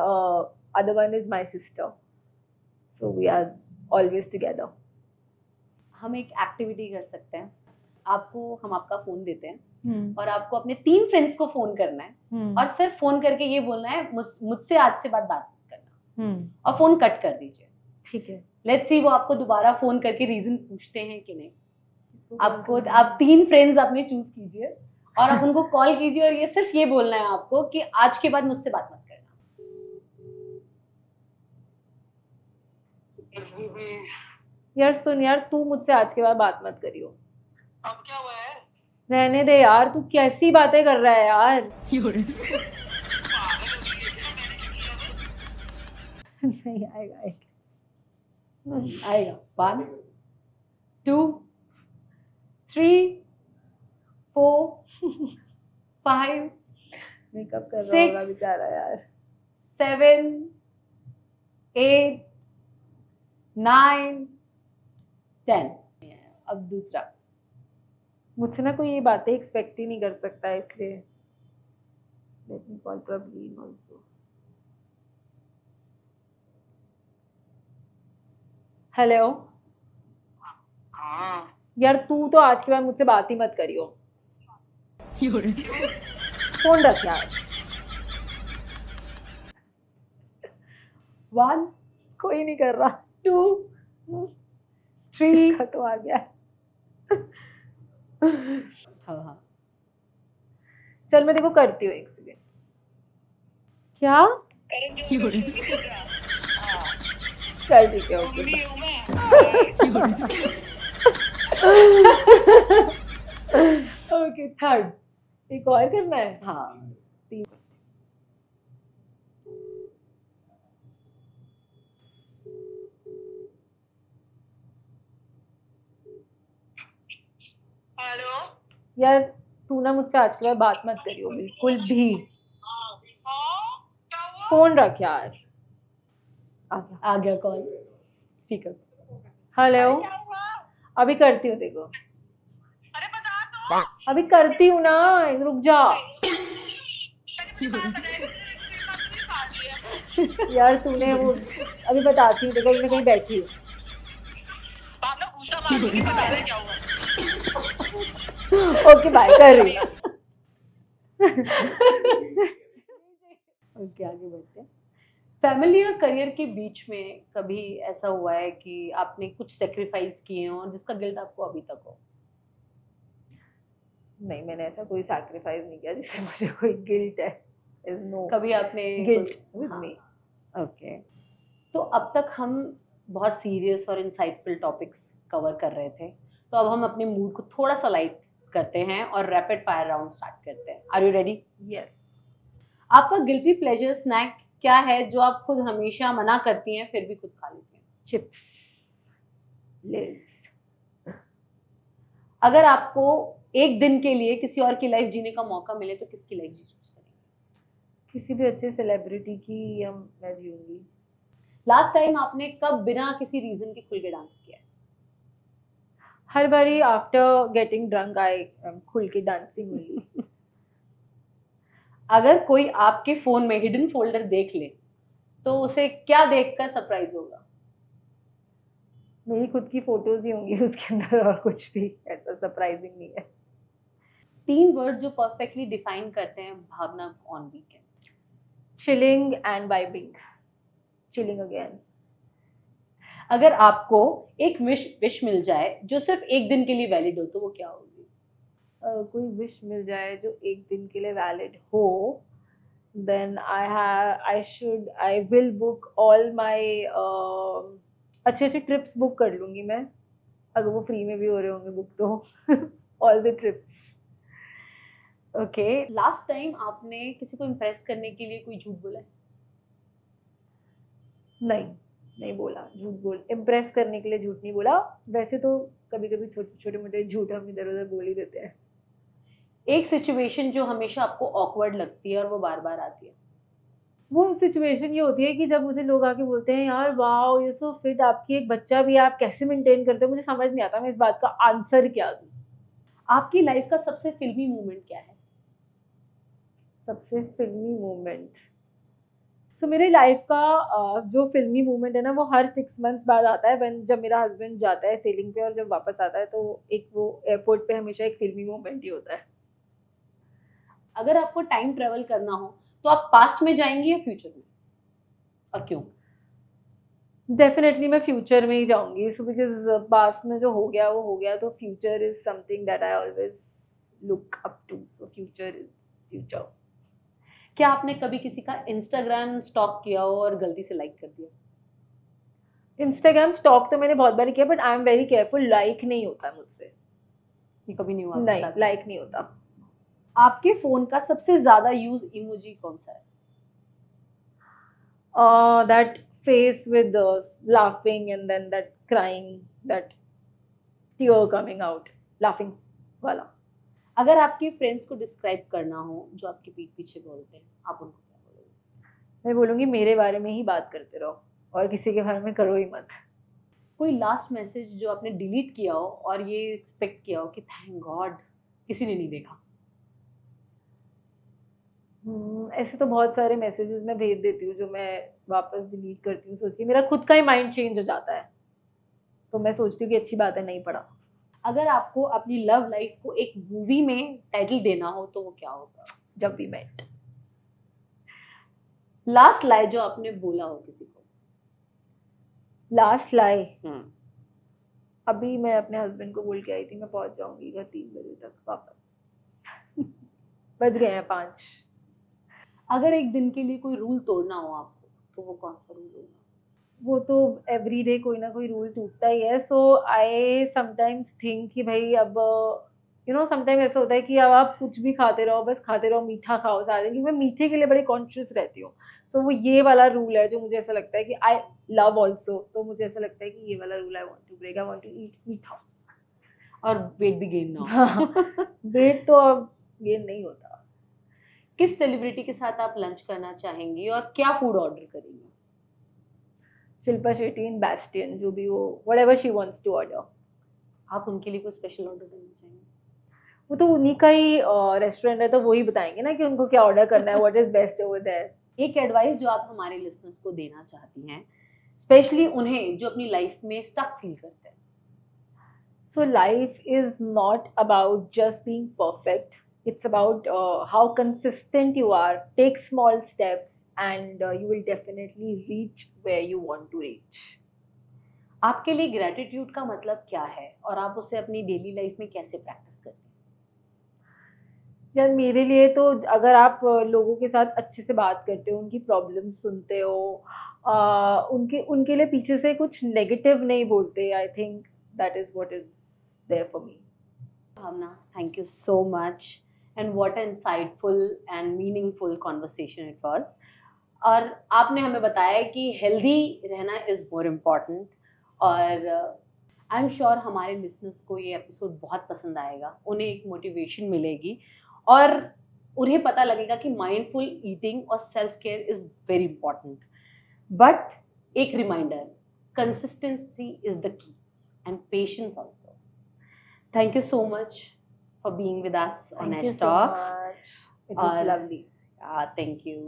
other one is my sister so we are always together. हम एक एक्टिविटी कर सकते हैं हम आपका फ़ोन देते हैं और आपको अपने 3 फ्रेंड्स को फ़ोन करना है और सिर्फ फ़ोन करके ये बोलना है मुझसे आज से बात करना और फ़ोन कट कर दीजिए। ठीक है लेट्स सी वो आपको दोबारा फ़ोन करके रीज़न पूछते हैं कि नहीं। आप 3 फ्रेंड्स अपने चूज कीजिए और आप उनको कॉल कीजिए और ये सिर्फ ये बोलना है आपको कि आज के बाद मुझसे बात मत करना। यार सुन यार तू मुझसे आज के बाद बात मत करियो। अब क्या हुआ है? रहने दे यार तू कैसी बातें कर रहा है यार। नहीं आएगा आएगा 1 2 3 4 5 मेकअप कर रहा होगा बेचारा यार 7 8 9 10। अब दूसरा मुझसे ना कोई ये बातें एक्सपेक्ट ही नहीं कर सकता है इसलिए let me call Prableen also. Hello हाँ यार तू तो आज के बाद मुझसे बात ही मत करियो। फोन रख यार। 1 कोई नहीं कर रहा 2 3 का तो आ गया। हाँ चल मैं देखो करती हूँ एक सेकेंड। क्या चल ठीक है ओके ओके थर्ड एक और करना है। हाँ हेलो। यार तू ना मुझसे आज के बाद बात मत करियो बिल्कुल भी। हाँ, क्या हुआ? फोन रख यार। आ गया। आ गया कॉल, ठीक है। हेलो, क्या हुआ? अभी करती हूँ देखो। अरे बता तो। अभी करती हूँ ना, रुक जा। मैंने मुझे बात बताया कि तेरे साथ मेरी शादी है। यार तूने वो, अभी बताती हूँ देखो, मैं कहीं बैठी हूँ। बाद में घूसा मारूंगी, बता दे क्या हुआ। ओके बाय, कर रही हूँ। ओके, आगे बढ़ते हैं। फैमिली और करियर के बीच में कभी ऐसा हुआ है कि आपने कुछ सेक्रीफाइस किए हो और जिसका गिल्ट आपको अभी तक हो? नहीं, मैंने ऐसा कोई सैक्रिफाइस नहीं किया जिससे मुझे कोई गिल्ट है। इज नो कभी आपने गिल्ट विद हाँ, मी। ओके। तो अब तक हम बहुत सीरियस और इंसाइटफुल टॉपिक्स कवर कर रहे थे, तो अब हम अपने मूड को थोड़ा सा लाइट करते हैं और रैपिड फायर राउंड स्टार्ट करते हैं। Are you ready? यस। आपका गिल्टी प्लेजर स्नैक क्या है जो आप खुद हमेशा मना करती हैं फिर भी खुद खा लेती हैं? चिप्स, लेज। अगर आपको एक दिन के लिए किसी और की लाइफ जीने का मौका मिले तो किसकी लाइफ चूज करेंगे? किसी भी अच्छे सेलिब्रिटी की मैं जीऊंगी। लास्ट टाइम आपने कब बिना किसी रीजन के खुल के डांस किया है? हर बारी आफ्टर गेटिंग ड्रंक आई खुल के डांसिंग ओनली। अगर कोई आपके फोन में हिडन फोल्डर देख ले तो उसे क्या देखकर सरप्राइज होगा? मेरी खुद की फोटोज ही होंगी उसके अंदर, और कुछ भी ऐसा सरप्राइजिंग नहीं है। 3 वर्ड जो परफेक्टली डिफाइन करते हैं Bhavna on weekend. Chilling and vibing. Chilling again. अगर आपको एक विश मिल जाए जो सिर्फ एक दिन के लिए वैलिड हो तो वो क्या होगी? कोई विश मिल जाए जो एक दिन के लिए वैलिड हो, then I will book all my अच्छे अच्छे ट्रिप्स बुक कर लूंगी मैं, अगर वो फ्री में भी हो रहे होंगे बुक तो। All the trips. Okay, last time आपने किसी को इम्प्रेस करने के लिए कोई झूठ बोला है? नहीं, नहीं बोला। झूठ बोल इम्प्रेस करने के लिए झूठ नहीं बोला। वैसे तो कभी कभी छोटे मोटे झूठ हम इधर उधर बोल ही देते हैं। एक सिचुएशन जो हमेशा आपको ऑकवर्ड लगती है और वो बार बार आती है? वो सिचुएशन ये होती है कि जब मुझे लोग आके बोलते हैं यार वाओ ये सो फिट, आपकी एक बच्चा भी है, आप कैसे मेंटेन करते हो, मुझे समझ नहीं आता मैं इस बात का आंसर क्या दूं। आपकी लाइफ का सबसे फिल्मी मोमेंट क्या है? सबसे फिल्मी मोमेंट, तो मेरे लाइफ का जो फिल्मी मोमेंट है ना, वो हर 6 मंथ्स बाद आता है। जब मेरा हस्बैंड जाता है सेलिंग पे और जब वापस आता है, तो एक वो एयरपोर्ट पे हमेशा एक फिल्मी मोमेंट ही होता है। अगर आपको टाइम ट्रेवल करना हो तो आप पास्ट में जाएंगे या फ्यूचर में, और क्यों? डेफिनेटली मैं फ्यूचर में ही जाऊंगी, सो बिकॉज पास्ट में जो हो गया वो हो गया, तो future is something that I always look up to, so future is future. क्या आपने कभी किसी का इंस्टाग्राम स्टॉक किया हो और गलती से लाइक कर दिया? इंस्टाग्राम स्टॉक तो मैंने बहुत बार किया, but I am very careful, like नहीं होता मुझसे। ये कभी नहीं हुआ आपके नहीं, साथ? लाइक नहीं होता। आपके फोन का सबसे ज्यादा यूज इमोजी कौन सा है? That face with the laughing and then that crying, that tear coming out, laughing वाला। अगर आपके फ्रेंड्स को डिस्क्राइब करना हो जो आपके पीठ पीछे बोलते हैं, आप उनको क्या बोलोगे? मैं बोलूंगी मेरे बारे में ही बात करते रहो और किसी के बारे में करो ही मत। कोई लास्ट मैसेज जो आपने डिलीट किया हो और ये एक्सपेक्ट किया हो कि थैंक गॉड किसी ने नहीं देखा? ऐसे तो बहुत सारे मैसेजेस मैं भेज देती हूँ जो मैं वापस डिलीट करती हूँ, सोच के मेरा खुद का ही माइंड चेंज हो जाता है, तो मैं सोचती हूँ कि अच्छी बात है नहीं पढ़ा। अगर आपको अपनी लव लाइफ को एक मूवी में टाइटल देना हो तो वो क्या होगा? जब भी मेट। लास्ट लाई जो आपने बोला हो किसी को? लास्ट लाई, अभी मैं अपने हस्बैंड को बोल के आई थी मैं पहुंच जाऊंगी घर 3 बजे तक वापस। बज गए हैं 5। अगर एक दिन के लिए कोई रूल तोड़ना हो आपको तो वो कौन सा रूल होगा? वो तो एवरी डे कोई ना कोई रूल टूटता ही है, सो आई समटाइम्स थिंक कि भाई अब समटाइम ऐसा होता है कि अब आप कुछ भी खाते रहो, बस खाते रहो, मीठा खाओ सारे दिन, क्योंकि मैं मीठे के लिए बड़ी कॉन्शियस रहती हूँ। तो वो ये वाला रूल है जो मुझे ऐसा लगता है कि आई लव ऑल्सो, तो मुझे ऐसा लगता है कि ये वाला rule I want to break, I want to eat meetha. और वेट भी गेन ना हो। वेट तो अब गेन नहीं होता। किस सेलिब्रिटी के साथ आप लंच करना चाहेंगी और क्या फूड ऑर्डर करेंगी? शिल्पा शेट्टी इन बैस्टियन, जो भी हो, whatever she wants to order. आप उनके लिए कोई स्पेशल ऑर्डर करना चाहेंगे? वो तो उन्हीं का ही रेस्टोरेंट है, तो वही बताएंगे ना कि उनको क्या ऑर्डर करना है, what is best over there. एक एडवाइस जो आप हमारे लिसनर्स को देना चाहती हैं, स्पेशली उन्हें जो अपनी लाइफ में स्टक फील करते हैं। So life is not about just being perfect. It's about how consistent you are. Take small steps and you will definitely reach where you want to reach. आपके लिए gratitude का मतलब क्या है और आप उसे अपनी डेली लाइफ में कैसे प्रैक्टिस करते हैं? यार मेरे लिए तो अगर आप लोगों के साथ अच्छे से बात करते हो, उनकी प्रॉब्लम सुनते हो, उनके उनके लिए पीछे से कुछ नेगेटिव नहीं बोलते, I think that is what is there for me. Bhavana, thank you so much and what an insightful and meaningful conversation it was. और आपने हमें बताया कि हेल्दी रहना इज़ मोर इम्पॉर्टेंट, और आई एम श्योर हमारे लिसनर्स को ये एपिसोड बहुत पसंद आएगा, उन्हें एक मोटिवेशन मिलेगी और उन्हें पता लगेगा कि माइंडफुल ईटिंग और self care is very important. But एक reminder, consistency is the key and patience also. Thank you so much for being with us on Thank you Edge so Talks. much. It was और- lovely. Thank you.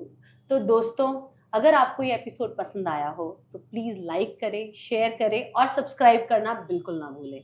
तो दोस्तों, अगर आपको ये episode पसंद आया हो तो प्लीज़ लाइक करें, शेयर करें और सब्सक्राइब करना बिल्कुल ना भूलें।